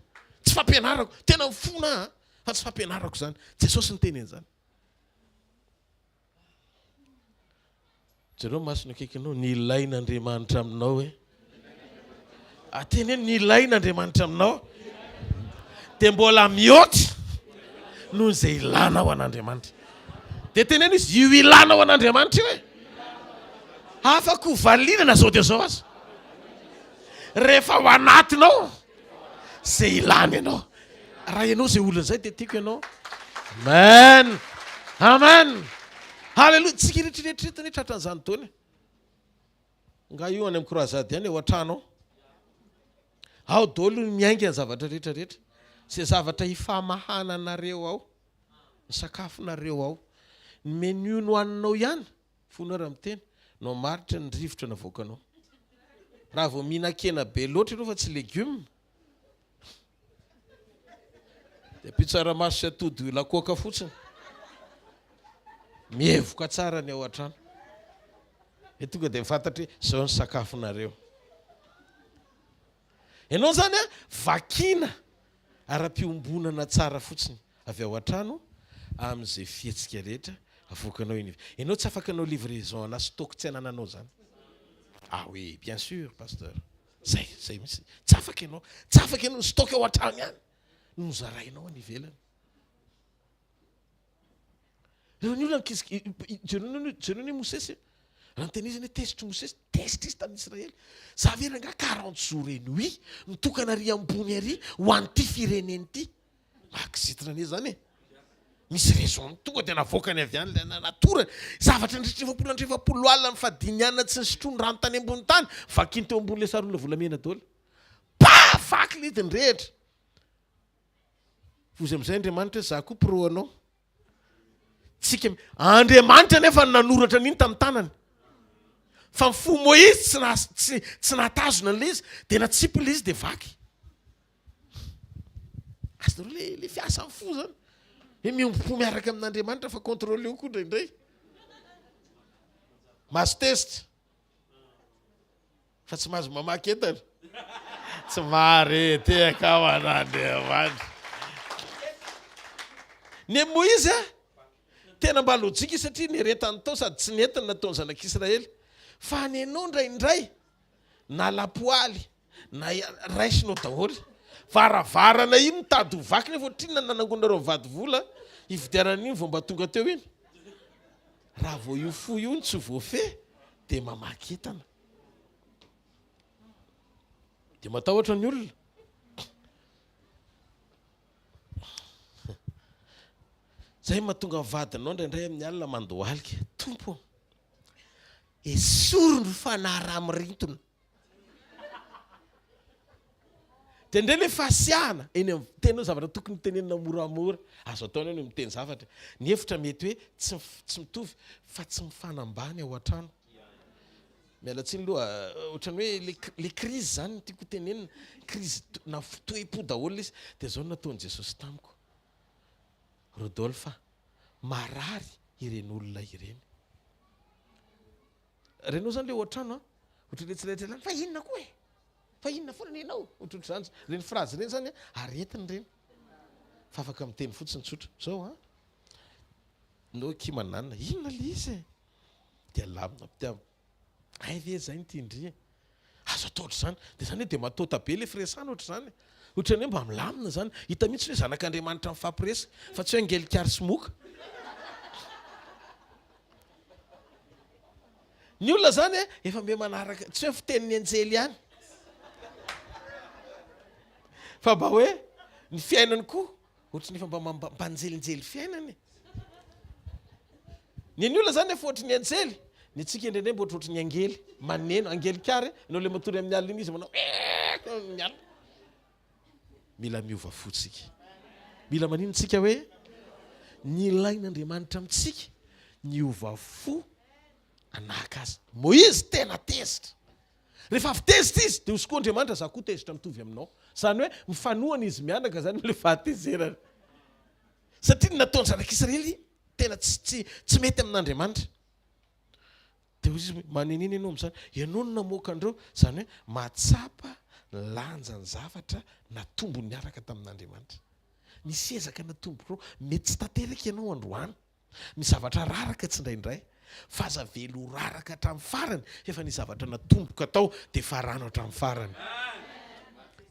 Tsy fampianarako. Tena mifona fa tsy fampianarako zany. Jesosy ny teny an'izany. Jereo masina akaikinao ny ilain'Andriamanitra aminao e. Ateny ny ilain'Andriamanitra aminao. Dia mbola mihoatra noho izay ilana ao an'Andriamanitra. Dia teny izy io ilana ao an'Andriamanitra io e. Afaka ho valinana zao dia zao aza. Rehefa ao anatinao izay ilana ianao. Raha ianao izay olona izay dia tiako ianao. Amen. Amen. Halleluja. Tsika rehetrarehetra ny tratran'izany taona. Nga io any amin'ny croisade ihany ao an-trano. Ao daholo miainga ny zavatra rehetrarehetra. Izay zavatra ifamahananareo ao. Ny sakafonareo ao. Ny menu no haninao ihany. Fonao miteny. No maritra ny rivotra navoakanao. Raha vao mihinan-kena be loatra ianao fa tsy légume. Dia pitsaramaso sy atody lakoka fotsiny. Mievoka tsara ny ao an-trano. E tonga dia mifantatra hoe zao ny sakafonareo. Ianao zany vakina ara-piombonana tsara fotsiny avy ao an-trano amin'izay fihetsika rehetra avoakanao iny. Ianao tsy afaka anao livraison na stock tsy anananao zany. Ah oui, bien sûr, pasteur. Zay misy. Tsy afaka ianao stock ao an-trano ihany. No zarainao any ivelany. Jereo ny Mosesy. Raha nyteny izy tezitry Mosesy, tezitra izy tamin'ny Israely. Zavera nga 40 jours et nuit mitokana ary ambony ary ho an'ity fireneny ity. Maksitrana ane zany e. Misy raison tonga dia navoakany avy any la natora. Zavatra ndrivapolo alina ny fadiniana tsy nysitrony rano tany ambony tany. Vakiny teo ambony le sarolona volamena daholo. Vaky le idiny rehetra. Vozy amin'izay Andriamanitra za koa pro anao. Tsika Andriamanitra nefa nanoratra an'iny tamin'ny tanany. Fa fo Moïse tsy natazona an'ilay izy dia natsipo ilay izy dia vaky. Azonareo le fiasa amin'ny fo zany. Miompo miaraka amin'Andriamanitra fa contrôle io koa indraindray. Maso test. Fa tsy mahazo mamaky entana. Tsy marety akao an'Andriamanitra. Ny Moïse tena mba lojika satria neretany tao sady tsy netiny nataony zanak'Israely. Fa nenao indraindray na lapoaly na raisinao daholo Varavarana iny mitady hovaky nefa ohatrinona nanangonareo mivady vola ividianana iny vao mba tonga teo iny. Raha vao io fo io ny tsy voafe dia mamaky entana. Dia matahotra ny olona. Zay mahatonga vadinao indraindray amin'ny alina mandohalika. Tompo, esoro ny fanahy ramirintona. Dia indray le fasiahana eny amin'ny teny zavatra tokony tenenina moramora. Azo ataony hoe miteny zavatra. Ny hevitra mety hoe tsy mitovy fa tsy mifanambany ao an-trano. Mialatsiny aloha ohatrany hoe le krizy zany tiako tenenina, krizy na fotoem-po daholo izy. Dia zao nataony Jesosy tamiko. Rodolphe, marary ireny olona ireny. Renao zany le ao an-trano ohatry le tsirairay fa inona koa e? Fa inona foana ianao? Ohatrotry zany reny frazy reny zany aretiny reny. Fa afaka miteny fotsiny tsotra. Zao no kimanana inona le izy? Dia lamina pitiava. Ay ve zay ny tindria? Azo atao ohatry zany. Dia zany hoe dia matota be le firesana ohatry zany. Ohatrany hoe mba milamina zany. Hita mihitsy hoe zanak'Andriamanitra mifampiresaka fa tsy hoe angelikary sy moka. Ny olona zany efa mbe manaraka tsy hoe fitenin'ny anjely ihany. Fa mba hoe ny fiainany koa ohatry nefa mba mampanjelinjely fiainany. Ny olona zany efa ohatry ny anjely. Ny tsika indrindray mba ohatry ny angely maneno angelikary ianao le matory amin'ny alina iny izy manao amin'ny alina. Mila miova fotsika. Mila manino tsika hoe ny ilain'Andriamanitra amintsika ny ova fo anaka azy. Moizy tena tezitra. Rehefa avy tezitra izy dia hozy koa Andriamanitra za koa tezitra mitovy aminao. Zany hoe mifanohana izy mianaka zany le fahatezerana. Satria ny nataony zanak'Israely tena tsy mety amin'Andriamanitra. Dia hozy izy manenina ianao amin'izany. Ianao no namoaka andreo zany hoe matsapa lanja ny zavatra natombo niaraka tamin'Andriamanitra. Misy ezaka natombo reo mety tsy tanteraka ianao androany. Misy zavatra raraka tsy indraindray. Faza velo raraka hatramin'ny farany efa ny zavatra natomboka tao dia farano hatramin'ny farany.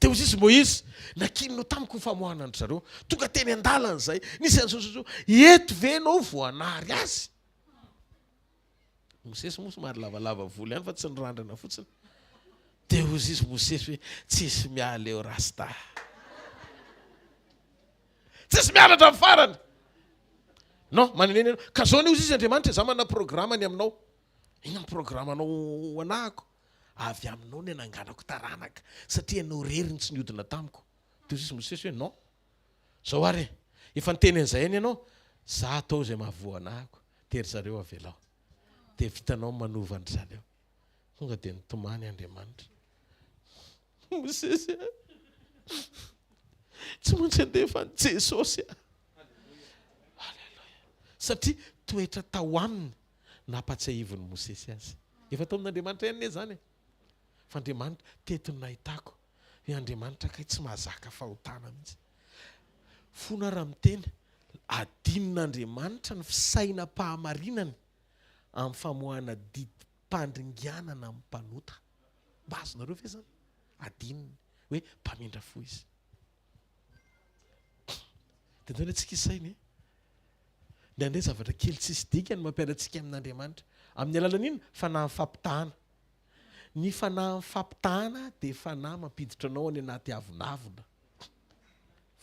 Dia hozy izy Moizy nakinonao tamiko ny famoahana andry zareo. Tonga teny an-dalana izay. Nisy an'izao eto ve ianao voanary azy? Mosesy moa somary lavalava volo ihany fa tsy nirandrana fotsiny. Dia hozy izy Mosesy hoe tsisy miala eo rasta. Tsisy miala hatramin'ny farany. Non, manenena ianao. Ka zao ny hozy izy Andriamanitra za manana programany aminao. Inona ny programanao anahako? Avy aminao ny nanganako taranaka satria ianao reriny tsy niodina tamiko. Dia hozy izy Mosesy hoe non. Zao ary efa niteny an'izay any ianao. Za atao izay mahavoa anahako. Tery zareo avelao. Dia vitanao manova andry zareo. Tonga dia nitomany Andriamanitra. Mosesy tsy maintsy andefa ny Jesosy. Satria toetra tao aminy nampatsiahivon'ny Mosesy azy. Efa tao amin'Andriamanitra ihany zany. Fa Andriamanitra tetony nahitako hoe Andriamanitra kay tsy mahazaka fahotana mihitsy. Fona raha miteny adinon'Andriamanitra ny fisainam-pahamarinany amin'ny famoahana didim-pandringianana amin'ny mpanota. Mba azonareo ve zany? Adinony hoe mpamindra fo izy. Dia ndray antsika isainy ny andray zavatra kely tsisy dikany mampiarantsika amin'Andriamanitra. Amin'ny alalan'iny fanahy fampitahana. Ny fanahy fampitahana dia fanahy mampiditra anao any anaty avonavona.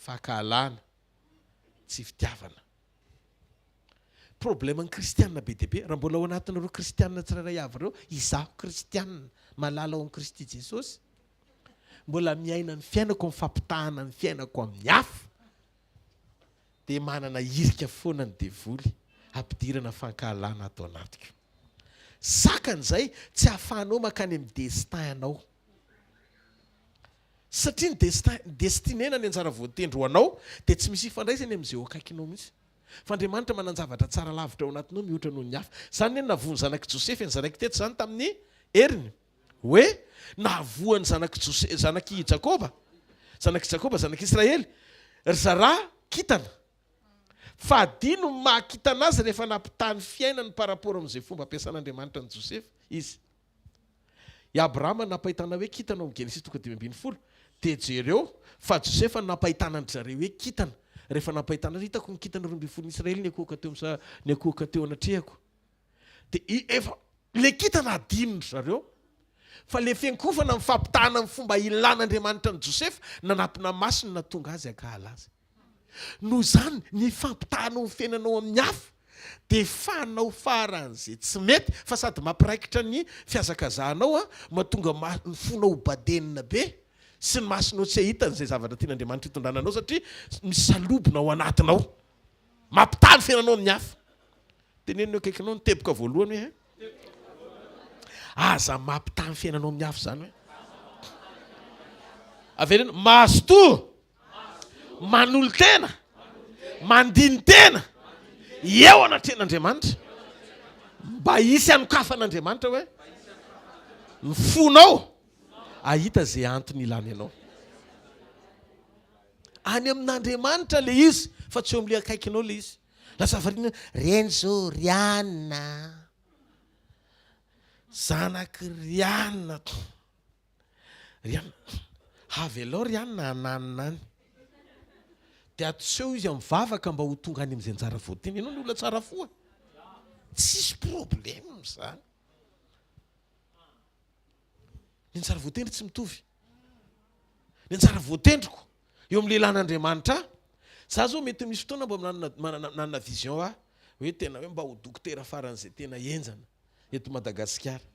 Fahakalana, tsy fitiavana. Probleman'ny kristianina be dia be. Raha mbola ao anatin'ireo kristianina tsirairay avy ireo, izaho kristianina malala ao amin'ny Kristy Jesosy. Mbola miaina ny fiainako amin'ny fampitahana ny fiainako amin'ny hafa. Dia manana irika foana ny devoly ampidirana fankahalana atao anatiko. Sakan'izay tsy hahafahanao makany amin'ny destin anao. Satria ny destinena ny anjara voatendro anao dia tsy misy ifandraisany amin'izay eo akaikinao mihitsy. Fa Andriamanitra manan-javatra tsara lavitra ao anatinao mihoatra noho ny hafa. Zany ny navoany zanak'i Josefy ny zanak'i tety zany tamin'ny heriny. Hoe navoany zanak'i Jakoba, zanak'i Israely, ry zara kitana. Fa adino mahakitana azy rehefa nampitany fiainany par rapport amin'izay fomba ampiasan'Andriamanitra ny Josefy izy. I Abrahama napahitana hoe kitana ao amin'ny Genesis 1:20. tejereo fa Josefa nampahitana zareo hoe kitana. Rehefa nampahitana hitako ny kitana 12 Israely ny akohoka teo anatrehako. Dia efa le kitana adinony zareo. Fa le fiankofana mifampitana amin'ny fomba ilain'Andriamanitra ny Josefa nanapina masina na tonga azy akahalaza. Noho izany ny fampitanao ny fiainanao amin'ny hafa dia fanao faran'izay tsy mety fa sady mampiraikitra ny fiazakazahanao mahatonga ny fonao badenina be sy ny masonao tsy hitan'izay zavatra tian'Andriamanitra hitondrananao satria misy salobona ao anatinao mampitaly fiainanao amin'ny hafa. Tenenino akaikinao ny teboka voalohany hoe aza mampitany fiainanao amin'ny hafa zany hoe averina mahazo manolo tena mandiny tena eo anatrehan'Andriamanitra mba hisy anokafan'Andriamanitra hoe ny fonao ahita zay antony ilany ianao any amin'Andriamanitra le izy fa tsy eo amin'le akaikinao le izy. Lasa variana reny zao Rianna zanaky Rianna havelao Rianna ananina any dia atseho izy amivavaka mba ho tonga any amin'izay anjara voateny. Ianao ny olona tsara foa tsisy problème zany. Ny anjara voatendry tsy mitovy. Ny anjara voatendriko eo amin'ny lehilahin'Andriamanitra za zao mety misy fotoana mba manana vision hoe tena hoe mba ho dokotera faran'izay tena enjana eto Madagasikara.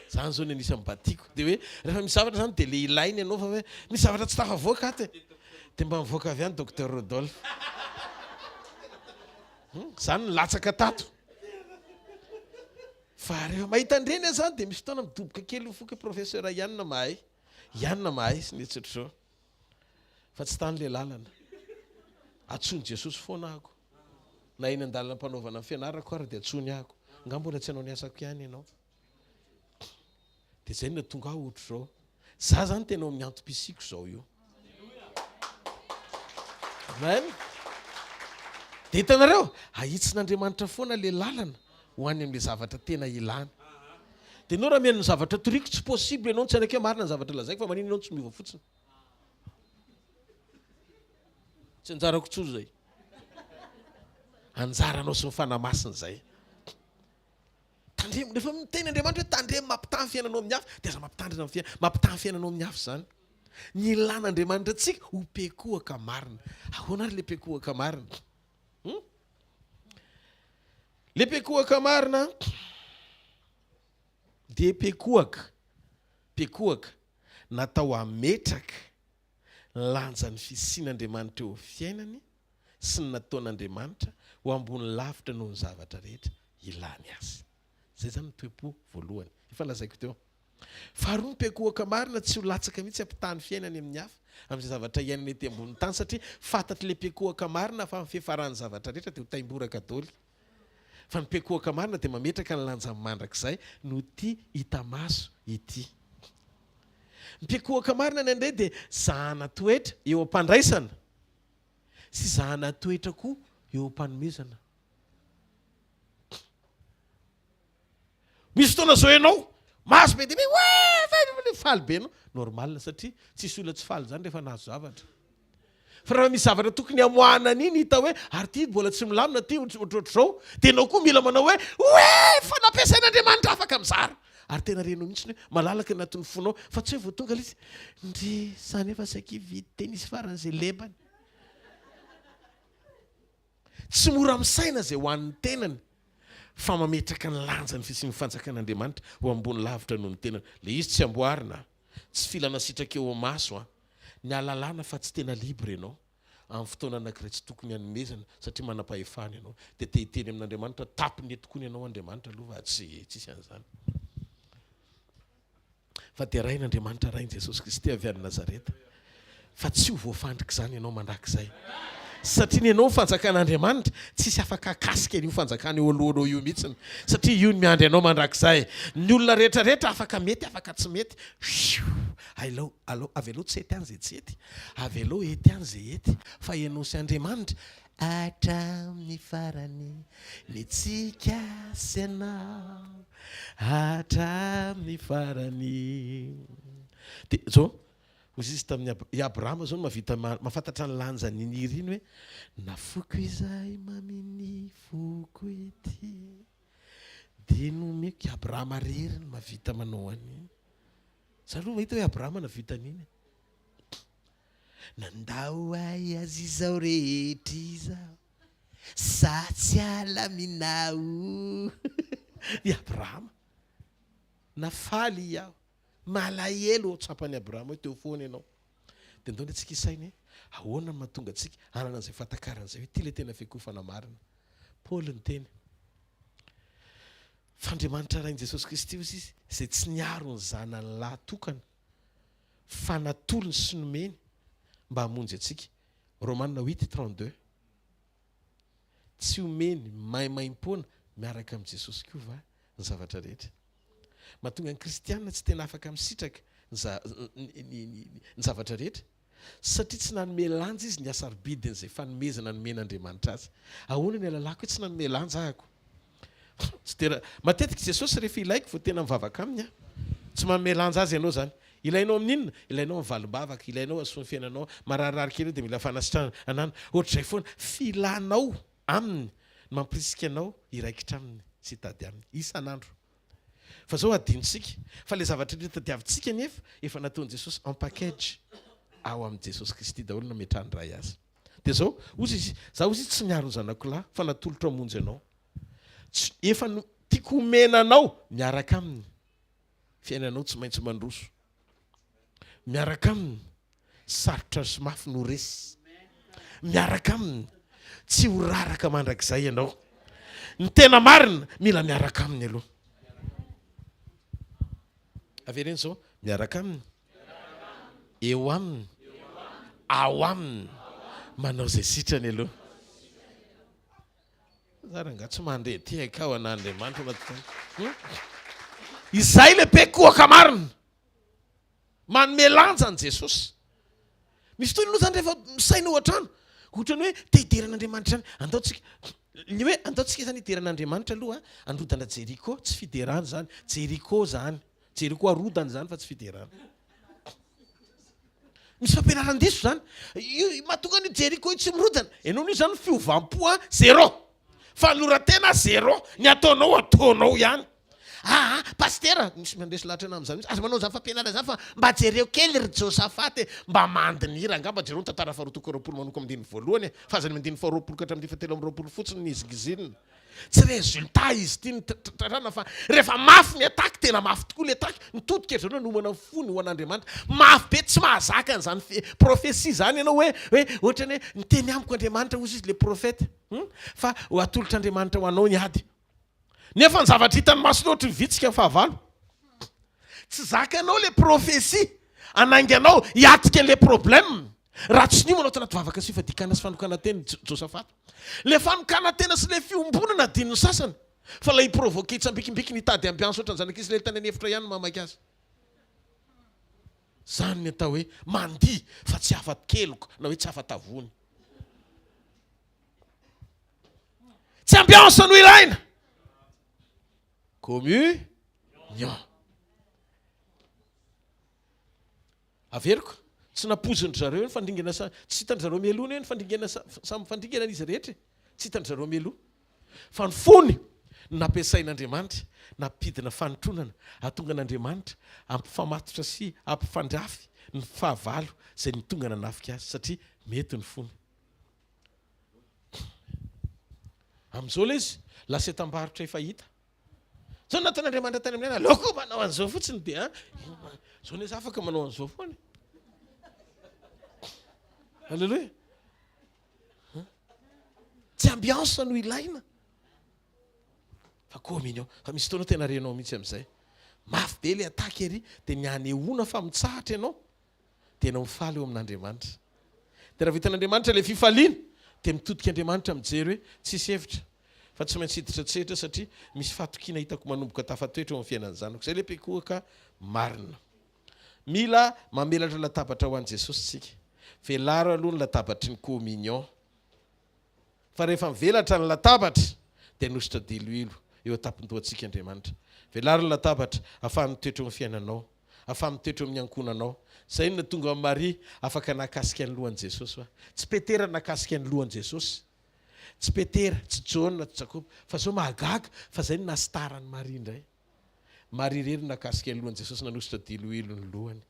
Zany zao ny anisany batiko dia hoe rehefa misy zavatra zany dia le ilainy ianao fa hoe misy zavatra tsy tafavoaka aty dia mba mivoaka avy any Docteur Rodolphe. Zany latsaka tato. Fa rehefa mahita andreny zany dia misy fotoana midoboka kely foka professeur Yann mahay sy netsitra zao fa tsy tany le lalana. Atsony Jesosy foana ako na eny an-dalana mpanaovana fianarako ary dia atsony ako nga mbola tsy hanao ny asako ihany ianao. Dia zay no tonga aho ohatra zao za zany tena amin'ny antom-pisiko zao io. Amen. Dia hitanareo ahitsin'Andriamanitra foana le lalana ho any amin'le zavatra tena ilana. Dia ianao raha mihaino ny zavatra toriko tsy possible ianao tsy arake marina ny zavatra lazaiko fa manino ianao tsy miova fotsiny. Tsy anjarako tsoro zay. Anjaranao sy mifanamasina zay. Tandremo rehefa miteny Andriamanitra hoe tandremo mampitany fiainanao amin'ny hafa dia aza mampitany fiainanao amin'ny hafa zany. Ny ilain'Andriamanitra antsika ho pekohaka marina. Ahoana ary le pekohaka marina? Le pekohaka marina dia pekohaka natao hametraka lanjan'ny fisian'Andriamanitra eo fiainany sy ny nataon'Andriamanitra ho ambony lavitra noho ny zavatra rehetra ilany azy. Zay zany toe-po voalohany efa lazaiko teo. Faharoa ny pekohaka marina tsy ho latsaka mihitsy hampitany fiainany amin'ny hafa amin'izay zavatra iainany ety ambony tany satria fantatry le pekohaka marina fa fihefaran'ny zavatra rehetra dia ho taimboraka daholo. Fa ny pekohaka marina dia mametraka ny lanjany mandrakizay no ty hita maso ity. Ny pekohaka marina ny andray dia zahana toetra eo am-pandraisana sy zahana toetra koa eo am-panomezana. Misy fotoana zao ianao maso be dia hoe faly be anao normal satria tsisy olona tsy faly zany rehefa nahazo zavatra. Fa raha misy zavatra tokony hamoahana an'iny hita hoe ary ty mbola tsy milamina ty ohatrohatr'izao dia ianao koa mila manao hoe fa nampiasain'Andriamanitra afaka mizara. Ary tena renao mihitsy hoe malalaka anatin'ny fonao fa tsy hoe voatonga izy ndry zany efa saky vidy tenisy faran'izay lebany. Tsy mora misaina zay ho an'ny tenany fa mametraka ny lanjany fisian'ny fanjakan'Andriamanitra ho ambony lavitra noho ny tenany. Le izy tsy amboarina, tsy filana sitraka eo amaso ny alalàna fa tsy tena libre ianao amin'ny fotoana anankiray tsy tokony hanomezana satria manam-pahefana ianao dia te hiteny amin'Andriamanitra tapiny etokony ianao Andriamanitra aloha tsisy an'izany. Fa dia rain'Andriamanitra rain' Jesosy Kristy avy any Nazareta fa tsy ho voafandrika izany ianao mandrakizay satria ny ianao fanjakan'Andriamanitra tsisy afaka akasika io fanjakana eo alohanao io mihitsiny satria io ny miandry ianao mandrakizay. Ny olona rehetrarehetra afaka mety afaka tsy mety avy aloha tsy ety any zay tsy ety avy aloha ety any zay ety fa ianao sy Andriamanitra hatramin'ny farany ny tsika sy anao hatramin'ny farany. Dia zao ozy izy tamin'ny Abrahama zao mavita mahafantatra ny lanja niniry iny hoe nafoko izay maminy foko ety de nomeko Abrahama rery ny mavita manao an'iny. Za aloha mahita hoe Abrahama navita an'iny. Nandao ay azy izao rehetra izao sa tsy alaminao. I Abrahama nafaly iaho malahelo tsapany Abrahama hoe teo foana ianao. De ndao antsika isainy ahoana ny mahatonga antsika hanana an'izay fantakaran'izay hoe ty le tena fiakofana marina. Paoly ny teny f'Andriamanitra rain' Jesosy Kristy izy izay tsy niaro ny zanany lahy tokana fa natolony sy nomeny mba hamonjy antsika. Romanina 8:32. Tsy omeny maimaim-poana miaraka amin'ny Jesosy koa va ny zavatra rehetra. Mahatonga ny kristianina tsy tena afaka misitraka ny zavatra rehetra satria tsy nanome lanja izy ny asarobidin'izay fanomezana nomen'Andriamanitra azy. Ahoana ny alalako hoe tsy nanome lanja ahako. Matetika Jesosy rehefa ilaiko vao tena mivavaka aminy a. Tsy manome lanja azy ianao zany. Ilainao amin'inona? Ilainao mivalim-bavaka, ilainao asony fiainanao, mararirary kely de mila fanasitranana. Ohatr'izay foana filanao aminy mampirisika anao iraikitra aminy sy tady aminy isan'andro. Fa zao adinitsika fa le zavatra rehetra tadiavintsika nefa efa nataon'i Jesosy en package ao amin'i Jesosy Kristy daholo nametrany ray azy. De zao za ozy tsy miaro ny zanako lahy fa natolotra hamonjy anao. Efa tiako omenanao miaraka aminy fiainanao tsy maintsy mandroso. Miaraka aminy sarotra sy mafy no resy. Miaraka aminy tsy ho raraka mandrakizay ianao. Ny tena marina mila miaraka aminy aloha. Avereny zao miaraka aminy, eo aminy, ao aminy, manao zay sitrany aloha. Zara nga tsy mandeha ty akao an'Andriamanitra natokana. Izay le pekoaka marina. Manome lanja an' Jesosy. Misy fotoana aloha zany rehefa misaina ao an-trano, ohatrany hoe te hideran'Andriamanitra zany, andaotsika ny hoe andaotsika zany hideran'Andriamanitra aloha androdana Jeriko, tsy fiderana zany, Jeriko zany. Jeriko arodany zany fa tsy fiderana. Misy fampianaran-diso zany. Mahatonga ny Jeriko tsy mirodana. Ianao io zany fiovampo zéro. Fanoratena zéro. Ny ataonao ihany. Pastera, misy mandresy lahatra ana amin'izany. Azo manao zany fampianarana zany fa mba jereo kely ry Josafate mba mandinira angamba jereo ny tantara faharoa roapolo manoko amin'ny diny voalohany fa azany amin'ny diny faha roapolo ka hatramin'ny fatelo amby roapolo fotsiny nizigizina. Tsy résultat izy tia nytantarana fa rehefa mafy ny ataky tena mafy tokoa le ataky nitodika zao nomana ny fony ho an'Andriamanitra mafy be tsy mahazaka an'izany profesia zany ianao hoe ohatrany hoe niteny amiko Andriamanitra ozy izy le profeta fa ho atolotr'Andriamanitra ho anao ny ady. Nefa ny zavatra hitany maso loatra vitsika fahavalo. Tsy zakanao le profesia anainganao hiatika le problème. Raha tsy nio manao tanaty vavaka sy fadikana sy fanokana teny Josafat. Le fanokana tena sy le fiombonana dininy sasany. Fa la hiprovoke tsambikimbiki nitady ambianso ohatran'ny zanak'izy le tany anefitra ihany mamaky azy. Zany ny atao hoe mandihy fa tsy afa-keloko na hoe tsy afa-tavony. Tsy ambianso no ilaina. Communion. Averiko tsy napozony zareo ny fandringana tsy hitany zareo mialoana ny fandringana samy fandringana izy rehetra. Tsy hitany zareo mialoa. Fa ny fony nampiasain'Andriamanitra nampidina fanotronana hatonga an'Andriamanitra ampifamatotra sy ampifandrafy ny fahavalo izay nitonga nanafika azy satria mety ny fony. Amin'izao le izy lasa tambarotra efa hita. Zao natan'Andriamanitra tany aminay aloko manao an'izao fotsiny dia zao ne afaka manao an'izao foana. Halleluja. Tsy ambiansa no ilaina. Fa communion. Fa misy fotoana tena renao mihitsy amin'izay. Mafy be le ataky ery dia ny hanehoana fa mitsahatra ianao dia ianao mifaly eo amin'Andriamanitra. Dia raha vitan'Andriamanitra le fifaliana dia mitodika Andriamanitra mijery hoe tsisy hevitra. Fa tsy maintsy hiditra tsetra satria misy fatokiana hitako manomboka tafatoetra eo amin'ny fiainan'ny zanako. Izay le pekoaka marina. Mila mamelatra latabatra ho an'i Jesosy tsika. Velaro aloha ny latabatry ny communion. Fa rehefa mivelatra ny latabatra dia nositra diloilo eo an-tampon-dohantsika Andriamanitra. Velaro ny latabatra ahafaha mitoetra eo amin'ny fiainanao, ahafaha mitoetra eo amin'ny ankonanao. zay na tonga amin'ny Maria afaka nakasika ny lohan'i Jesosy fa tsy Petera nakasika ny lohan'i Jesosy, tsy Petera, tsy Jaona, tsy Jakoba fa zao mahagaga fa zay ny nasitaran'ny Maria indray. Maria rery nakasika ny lohan'i Jesosy nanositra diloilo ny lohany.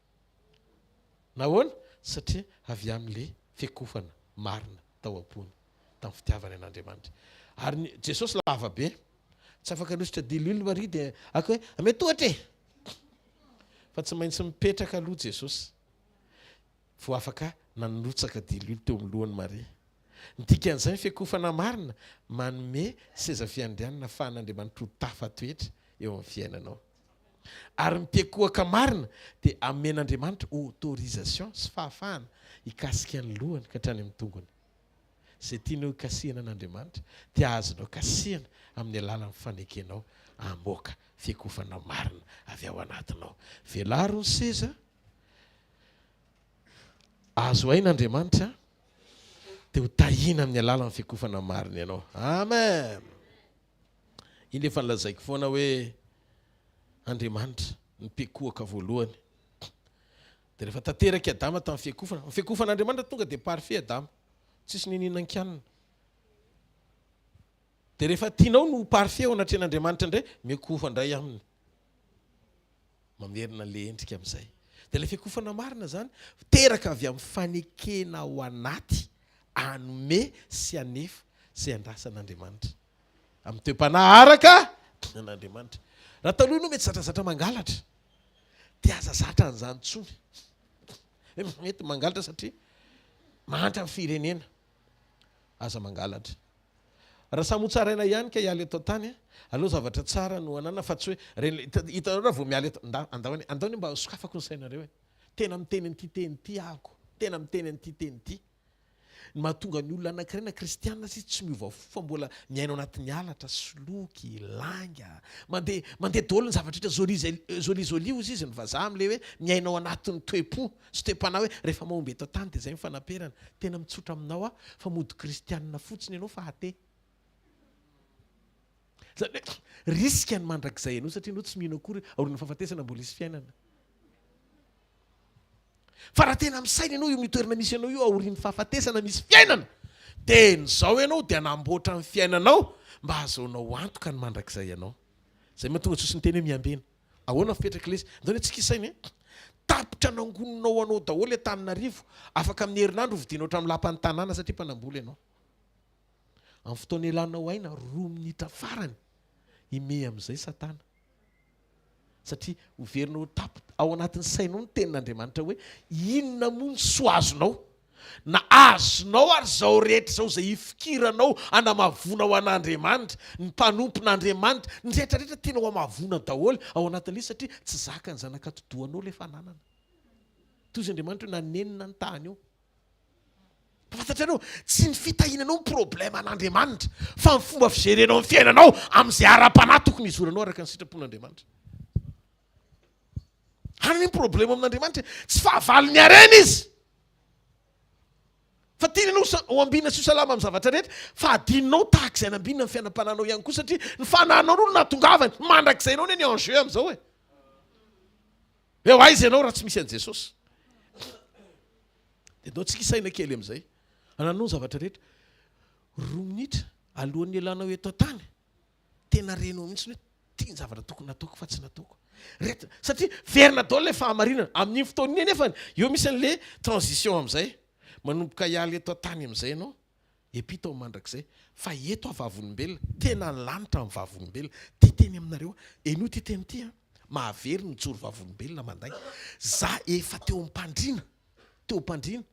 Nahoana? Satria avy amin'le fiakofana marina tao am-pony tamin'ny fitiavana an'Andriamanitra. Ary Jesosy lava be, tsy afaka hanositra diloilo Maria dia ako hoe ametohatra e. Fa tsy maintsy mipetraka aloha Jesosy vao afaka nanotsaka diloilo teo amin'ny lohan'ny Maria. Ny dikan'izay fiakofana marina manome seza fiandrianana ahafahan'Andriamanitra ho tafatoetra eo amin'ny fiainanao. Ary mpiakohaka marina dia amen'Andriamanitra autorisation sy fahafahana hikasika ny lohany ka hatrany amin'ny tongony. Izay tianao hikasihana an'Andriamanitra dia azonao kasihana amin'ny alalan'ny fanekenao hamoaka fiakofana marina avy ao anatinao. Velaro ny seza azo ain'Andriamanitra dia ho tahina amin'ny alalan'ny fiakofana marina ianao. Amen. Iny efa nilazaiko foana hoe Andriamanitra ny mpiakohaka voalohany. Dia rehefa tanteraka Adama tamin'ny fiakofana, ny fiakofan'Andriamanitra tonga dia parfait Adama, tsisy nininankanina. Dia rehefa tianao no parfait ao anatrehan'Andriamanitra indray, miakofa indray aminy. Mamerina le endrika amin'izay. Dia ilay fiakofana marina zany teraka avy amin'ny fanekena ao anaty anome sy anefa sy andrasan'Andriamanitra. Amin'ny toe-panaharaka an'Andriamanitra. Raha taloha no mety zatrazatra mangalatra dia aza zatra an'izany tsony. Mety mangalatra satria mahantra amin'ny firenena. Aza mangalatra. Raha samy ho tsaraina ihany ka hialy eto tany, aloha zavatra tsara no anana fa tsy hoe hitanao raha vao mialy eto andao mba sokafako ny sainareo e. Tena miteny an'ity teny ity ahako, tena miteny an'ity teny ity. Ny mahatonga ny olona anankiray na kristianina sisy tsy miova fo fa mbola miaina ao anatin'ny alatra, soloky, langa, mandeha daholo ny zavatra rehetra zoli ozy izy ny vazaha amin'le hoe miaina ao anatin'ny toe-po sy toe-panahy hoe rehefa mahomby eto tany dia izay ny fanamperana. Tena mitsotra aminao fa mody kristianina fotsiny ianao fa hate. Riska ny mandrakizay ianao satria ianao tsy mino akory aorian'ny fahafatesana mbola isy fiainana. Fa raha tena misaina ianao io mitoerana misy ianao io aorian'ny fahafatesana misy fiainana, dia nizao ianao dia namboatra ny fiainanao mba ahazoanao antoka ny mandrakizay ianao. Zay mahatonga Jesosy niteny hoe miambena. Ahoana fipetraka ilay izy? Ndao tsy kisainy hoe tapitra nangononao anao daholo Antananarivo, afaka amin'ny herinandro vidianao hatramin'ny lapan'ny tanàna satria mpanambola ianao. Amin'ny fotoana ilanao aina 2 minitra farany ime amin'izay Satana. Satria hoverinao ao anatin'ny sainao ny tenin'Andriamanitra hoe inona moa ny soazonao na azonao ary zao rehetra zao zay ifikiranao anamavonao an'Andriamanitra, ny mpanompon'Andriamanitra, ny rehetrarehetra tianao amavona daholo ao anatin'ilay satria tsy zaka ny zanakatodoanao le fananana. Toy izy Andriamanitra hoe nanenina ny tany eo. Fantatrareo, tsy ny fitahinanao ny problème an'Andriamanitra fa ny fomba fijerenao ny fiainanao amin'izay ara-panahy tokony izoranao araka ny sitrapon'Andriamanitra. Haniny problème amin'Andriamanitra tsy fahavalony harena izy. Fa tianao ho ambina sy ho salama amin'ny zavatra rehetra fa adinonao tahaka izay nambinina ny fiainam-pananao ihany koa satria ny fananao no natongavany mandrakizay ianao ny enjeu amin'izao e. Eo aiza ianao raha tsy misy an'i Jesosy? Dia ianao tsy kisaina kely amin'izay. Ananao ny zavatra rehetra 2 minitra alohan'ny ilanao eto tany, tena renao mihitsy hoe tia ny zavatra tokony nataoko fa tsy nataoko. Rehetra satria verina daholo ilay fahamarinana amin'iny fotoana iny nefa eo misy an'ilay transition amin'izay. Manomboka hialy eto tany amin'izay ianao, epita ao mandrakizay. Fa eto avavolombelona, tena ny lanitra amin'ny vavolombelona. Ty teny aminareo, enio ty teny ty mahavery ny mijoro vavolombelona manday. Za efa teo am-pandriana,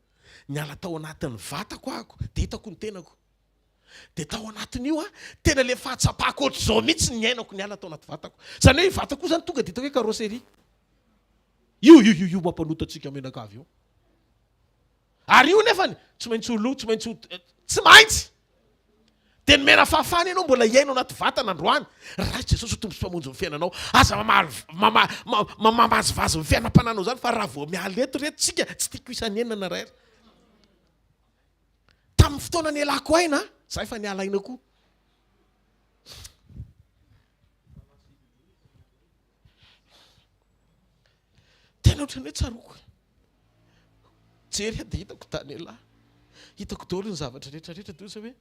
niala tao anatin'ny vatako ahako, dia hitako ny tenako. Dia tao anatin'io tena le fahatsapako ohatr'izao mihitsy ny ainako niala tao anaty vatako. Zany hoe vatako zany tonga dia hitako hoe carrosserie. Io mampanotatsika menakavy io. Ary io nefany tsy maintsy olo, tsy maintsy. Dia ny mena fahafahana ianao mbola iainao anaty vatana androany. Raha Jesosy tompo sy mpamonjy ny fiainanao, aza mamazivazy ny fiainam-pananao zany fa raha vao mialy eto reto tsy tiako isanenana raha. Tamin'ny fotoana ny alako aina, za efa niala aina koa. Tena ohatrany hoe tsaroko. jery dia hitako tany lahy hitako daholo ny zavatra rehetrarehetra toy hoe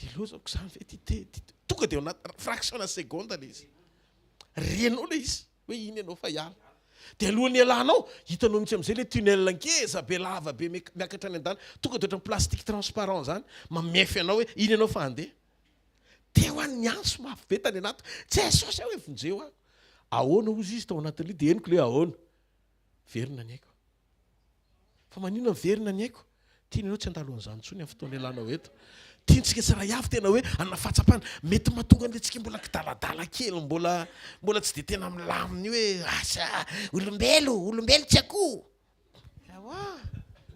ilozako zany ve ty tonga dia anaty fraction na seconde le izy renao le izy hoe iny ianao fa hiala dia alohan'ny alanao hitanao mihitsy amin'izay le tunnel ngeza be lava be miakatra any an-dala tonga dia ohatran'ny plastique transparent zany mamefy anao hoe iny ianao fa handeha teo an'ny anso mafy be tany anato jesosy aho hoe vonjeo aho ahoana ozy izy tao anatin'le dia henoko le ahoana verina ny haiko fa manino miverina ny haiko tiany anao tsy andalo an'izany ntsony amin'ny fotoana ilanao eto tiantsika tsy raha avy tena hoe ana fahatsapana mety mahatonga an'letsika mbola kidaladala kely mbola tsy dia tena milaminy hoe asa olombelo tsy akoho awa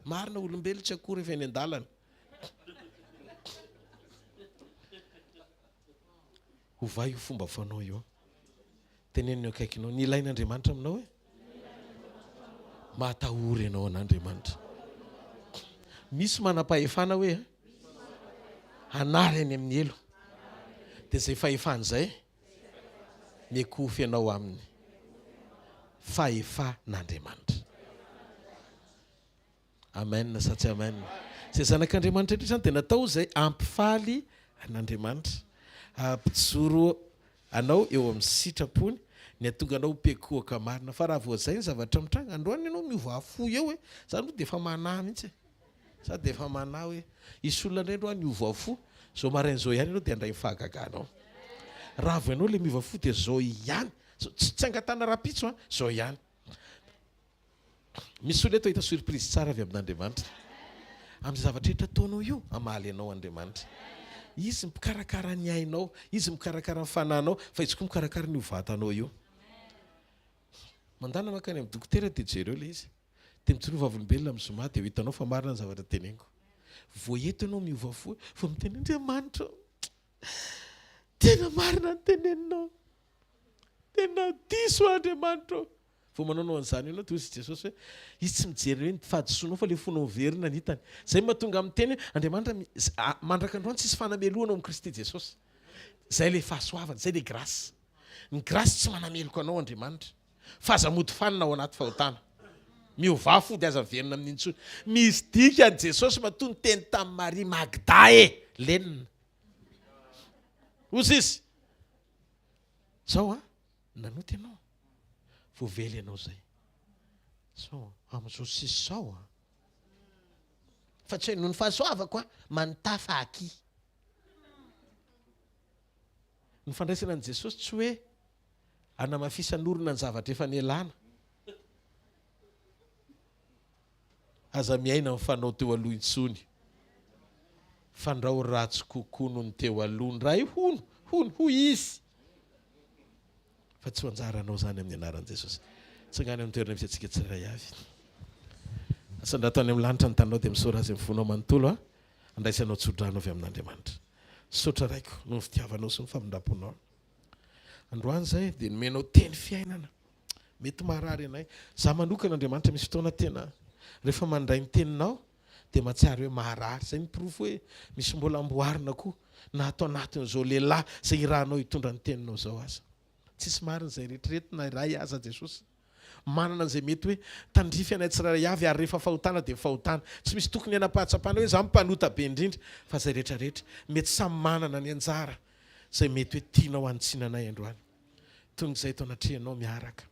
marina olombelo tsy akoho rehefa eny an-dalana hovay io fomba fanao io teneniny akaikinao ny ilain'Andriamanitra aminao hoe mahatahory ianao an'Andriamanitra misy manam-pahefana hoe hanary any amin'ny elo dia izay fahefana izay miakofy ianao aminy fahefan'Andriamanitra amen sa tsy amen izay zanak'Andriamanitra etra izany dia natao izay ampifaly an'Andriamanitra ampijoro anao eo amin'ny sitrapony ny atonga anao mpiakohaka marina fa raha voazay ny zavatra mitranga androany ianao miovaafo eo hoe zany hoe dia efa manà mihitsy sady dia efa manà hoe isy olona indray androany miovaafo zao marain'izao ihany ianao dia andray mifahagagana ao raha vo ianao le miovaafo dia zao ihany tsy angatana rapitso a zao ihany misy olona eto hita surprise tsara avy amin'Andriamanitra amin'izay zavatra rehetra ataonao io amaly ianao Andriamanitra izy mikarakara ny ainao izy mikarakara ny fananao fa izy koa mikarakara ny ovatanao io mandana makany amin'ny dokotera dia jereo le izy dia mitony vavolombelona amin'ny zoma dia ho hitanao fa marina ny zavatra teneniko voaeto ianao miova fo fa miteny Andriamanitra tena marina ny teneninao tena diso Andriamanitra vao manaonao an'izany ianao dia ozy Jesosy hoe izy tsy mijery hoe fahadisoanao fa le fonao miverina ny hitany zay mahatonga amin'ny teny hoe Andriamanitra mandraka androany tsisy fanamelohanao amin'ny Kristy Jesosy zay le fahasoavana zay le grasy ny grasy tsy manameloko anao Andriamanitra fa aza mody fanina ao anaty fahotana miova fo dia aza miverina amin'ny intsony misy dika an' Jesosy matony teny tamin'ny Maria Magda lenina ozy izy zao nanoty ianao voavely ianao zay so amin'izao sisy zao fa tsy hoe noho ny fahasoavako manotafa aky ny fandraisana an' Jesosy tsy hoe anamafisan'orona ny zavatra efa nialana aza miaina mifanao teo aloha intsony fandrao ratsy kokoa noho ny teo alohany raha io hono izy fa tsy ho anjaranao zany amin'ny anaran'i Jesosy tsy angany amin'ny toerana misy antsika tsiray avy asandrataony amin'ny lanitra ny tanao dia misaora azy mifonao manontolo andraisanao tsodrano avy amin'Andriamanitra sotra raiko no ny fitiavanao sy ny famindraponao androany zay dia nomenao teny fiainana mety marary anay za manokana Andriamanitra misy fotoana tena rehefa mandray ny teninao dia mahatsiary hoe maharary zay miprofo hoe misy mbola amboarina koa na atao anatin'izao lehilahy zay irahanao hitondra ny teninao zao aza tsisy marina zay rehetrarehetra na iray aza Jesosy manana an'izay mety hoe tandrify anay tsiray avy ary rehefa fahotana dia fahotana tsy misy tokony anam-pahatsapana hoe za mpanota be indrindra fa zay rehetrarehetra mety samy manana ny anjara zay mety hoe tianao anotsinanay androany tonga izay tao anatrehanao miaraka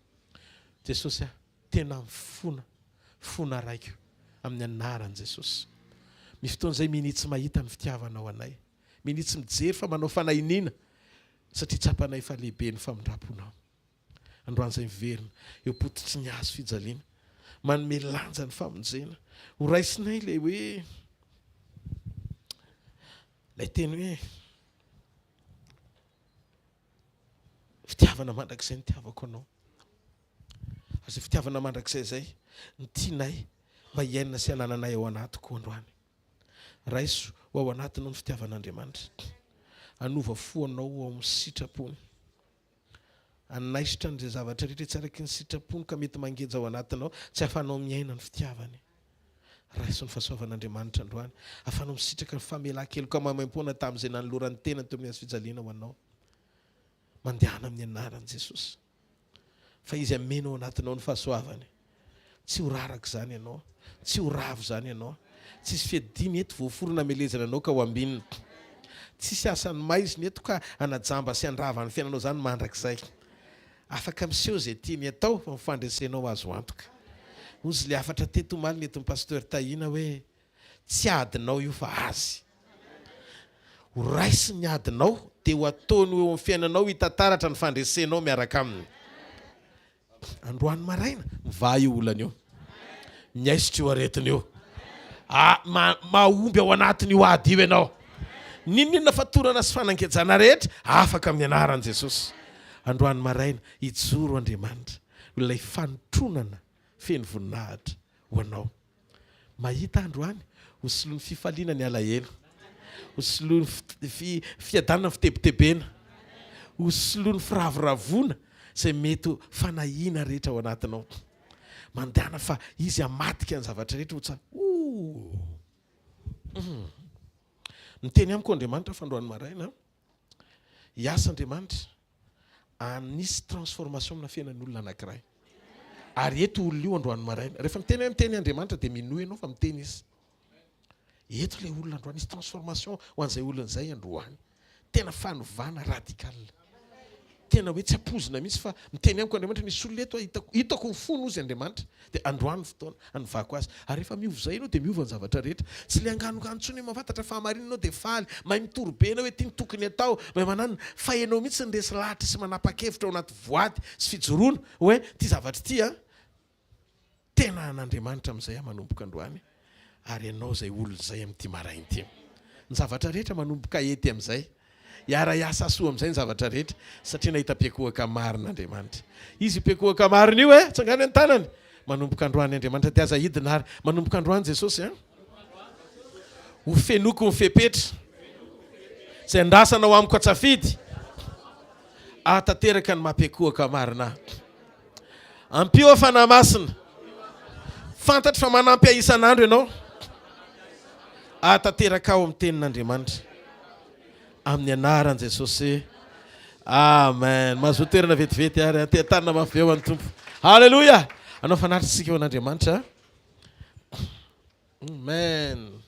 Jesosy tena fona raiko amin'ny anaran'i Jesosy misy fotoan'izay minitsy mahita ny fitiavanao anay minitsy mijery fa manao fanahiniana satria tsapanay fa lehibe ny famindraponao androany izay miverina eo potitsy ny azo fijaliana manome lanja ny famonjena ho raisinay le hoe lay teny hoe fitiavana mandrakizay ny tiavako anao azay fitiavana mandrakizay zay ny tianay mba hiainana sy hanananay ao anatiko androany raiso ho ao anatinao ny fitiavan'Andriamanitra anova foanao ao amin'ny sitrapony anaisitra n'izay zavatra rehetra tsaraky ny sitrapony ka mety mangeja ao anatinao tsy afanao miaina ny fitiavany raiso ny fahasoavan'Andriamanitra androany afanao misitraka ny famelan-keloka mamaim-poana tamin'izay nanoloran'ny tenany teo amin'ny azo fijaliana ho anao mandehana amin'ny anaran'i Jesosy fa izy amenao anatinao ny fahasoavany tsy ho raraka zany ianao, tsy ho ravo zany ianao, tsisy fiadiny eto voaforona melezana anao ka ho ambinina, tsisy asany maiziny eto ka anajamba sy andrava ny fiainanao zany mandrakizay. Afaka miseho zay tiany atao fa mifandresenao azo antoka. Ozy le afatra teto maliny eto ny pasteur tahina hoe tsy adinao io fa azy. Ho raisy ny adinao dia ho ataony eo amin'ny fiainanao hitantaratra ny fandresenao miaraka aminy. Androany maraina miva io olana io, miaisitra io aretiny io, mahomby ao anatiny io ady io ianao. Ninona fatorana sy fanangejana rehetra afaka amin'ny anaran'i Jesosy. Androany maraina ijoro Andriamanitra ilay fanotronana feno voninahitra ho anao. Mahita androany hosoloany fifaliana ny alahelo, hosoloany fiadanana fitebitebena, hosoloany firavoravona izay mety fanahina rehetra ao anatinao. Mandehana fa izy amatika ny zavatra rehetra ho miteny amiko Andriamanitra fa androany maraina hiasa Andriamanitra anisy transformation amina fiainan'olona anankiray. Ary eto olona io androany maraina rehefa miteny Andriamanitra dia minohy ianao fa miteny izy. Eto ilay olona androany nisy transformation ho an'izay olona izay androany. Tena fanovana radikal. Tena hoe tsy apozina mihitsy fa miteny amiko Andriamanitra nisy olona eto hitako mifono ozy Andriamanitra dia androany fotoana anovako azy. Ary rehefa miova izay ianao dia miova ny zavatra rehetra. Tsy le anganogano intsony mafantatra fahamarinanao dia faly, mahay mitorobe ianao hoe tia ny tokony atao, mahay manano fa ianao mihitsy ny resy lahatra sy manapa-kevitra ao anaty voady sy fijoroana hoe ty zavatra ty tena an'Andriamanitra amin'izay manomboka androany. Ary ianao izay olona izay amin'ity maraina ity. Ny zavatra rehetra manomboka ety amin'izay. Iara-iasa soa amin'izay ny zavatra rehetra satria nahita mpiakohaka marin'Andriamanitra. Izy mpiakohaka marina io tsangany ny tanany. Manomboka androany Andriamanitra dia aza hidina ary manomboka androany Jesosy ho fenoko ny fepetra izay andrasana ho amiko atsafidy atateraka ny mampiakohaka marina. Ampio fanahy masina, fantatra fa manampy isan'andro ianao, atateraka ao amin'ny tenin'Andriamanitra amin'ny anaran'i Jesosy. Amen. Mahazo toerana vetivety ary te-tanana mafy eo an'ny tompo. Halleluja. Anao fanatritsika eo an'Andriamanitra. Amen.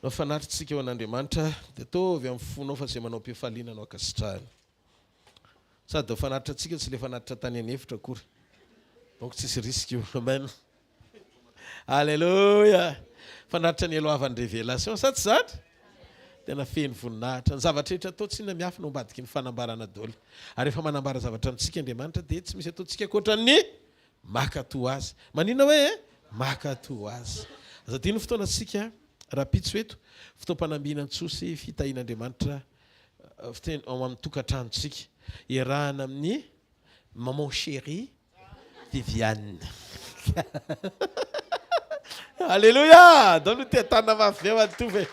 Anao fanatritsika eo an'Andriamanitra dia tovy amin'ny fonao fa izay manao am-pifaliana anao akasitrahany. Sady ao fanatitra antsika tsy le fanatitra tany anefitra akory. Donc tsisy risque io. Amen. Halleluja. Fanatitra ny eloavan'ny révélation sa tsy zany? Tena feno voninahitra. Ny zavatra rehetra atao tsy inona miafy no ambadiky ny fanambarana daholo. Ary rehefa manambara zavatra antsika Andriamanitra dia tsy misy ataontsika ankoatran'ny makato azy. Maninona hoe makato azy. Azadino fotoana antsika rapitso eto fotoam-panambinantsosy fitahian'Andriamanitra ao amin'ny tokantranontsika. Iarahana amin'ny maman chérie Viviane. Alléluia. Dao no te-tana mafy eo atovy.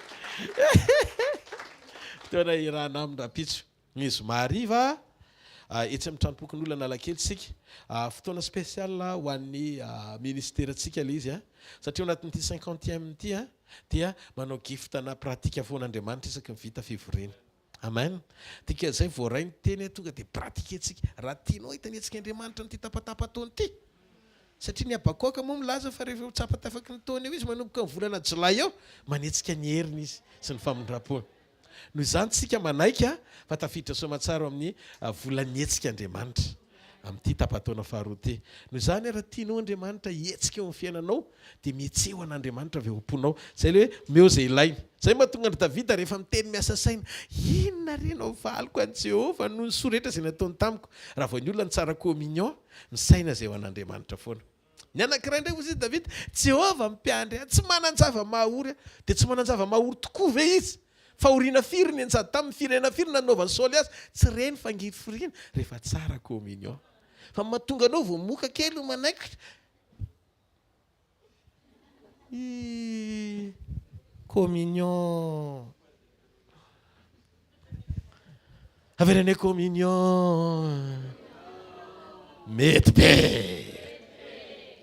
Toana irana amin'ny rapitso izy mariva etsy amin'ny tranopokon'olona Analakely tsika fotoana spécial ho an'ny ministèrantsika le izy satria ao anatin'ity 50e ity dia manao giftana pratika foan'Andriamanitra isaky ny vita fivoriana. Amen. Tika zay voarainy teny tonga dia pratike-tsika raha tianao hitanetsika Andriamanitra n'ity tapatapataony ity. Satria ny abakoaka moa milaza fa rehefa tsapatafaky ny taona eo izy manomboka ny volana Jolay eo manetsika ny heriny izy sy ny famondrapony. Noho izany tsika manaika fa tafiditra soamatsara amin'ny volany hetsika Andriamanitra amin'ity tapataona faharoa ty. Noho izany raha tianao Andriamanitra hetsika eo amin'ny fiainanao dia mihetseho an'Andriamanitra avy omponao. Zay le hoe meo zay ilainy. Zay mahatonga ny Davida rehefa miteny miasa saina, inona renao valiko an'i Jehovah noho ny soa rehetra izay nataony tamiko. Raha vao ny olona ny tsara communion, ny saina zay ho an'Andriamanitra foana. Ny anankiray indray hozy Davida, Jehovah mpiandry tsy manan-java mahory dia tsy manan-java mahory tokoa ve izy? Fa oriana firy ny anjady tamin'ny firena firy nanaovan'ny Saoly azy, tsy reny fangiforiana rehefa tsara communion. Fa mahatonga anao vao moka kely ho manaikitra. Communion. Averane communion. Mety be.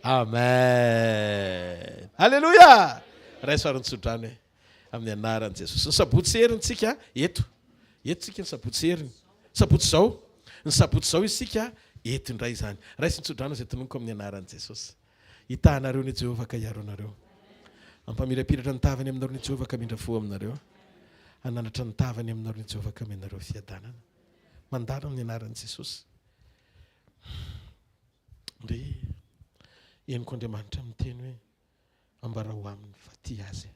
Amen. Alléluia. Raiso aron-tsodrany amin'ny anaran'i Jesosy. Ny sabotsy herintsika eto. Eto tsika ny sabotsy heriny. Sabotsy zao. Ny sabotsy zao isika entondray zany ray syntsodrana zay tononoko amin'ny anaran'i jesosy hitanareo ny jehovah ka hiaro anareo ampamirapiratra ny tavany aminareo ny jehovah ka mindra fo aminareo ananatra ny tavany aminareo ny jehovah ka menareo fiadanana mandalo amin'ny anaran'i jesosy ndre eniko Andriamanitra amin'ny teny hoe ambara ho aminy fa tia azy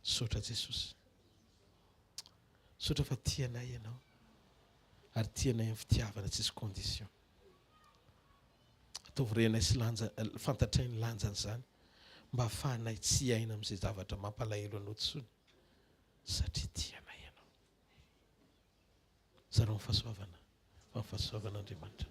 sotra Jesosy sotra fa tianay ianao ary tianay amin'ny fitiavana tsisy condition ataovy renay sy lanja fantatray ny lanjany zany mba ahafahanay tsy aina amin'izay zavatra mampalahelo anao tsony satria tianay ianao zareo ny fahasoavana Andriamanitra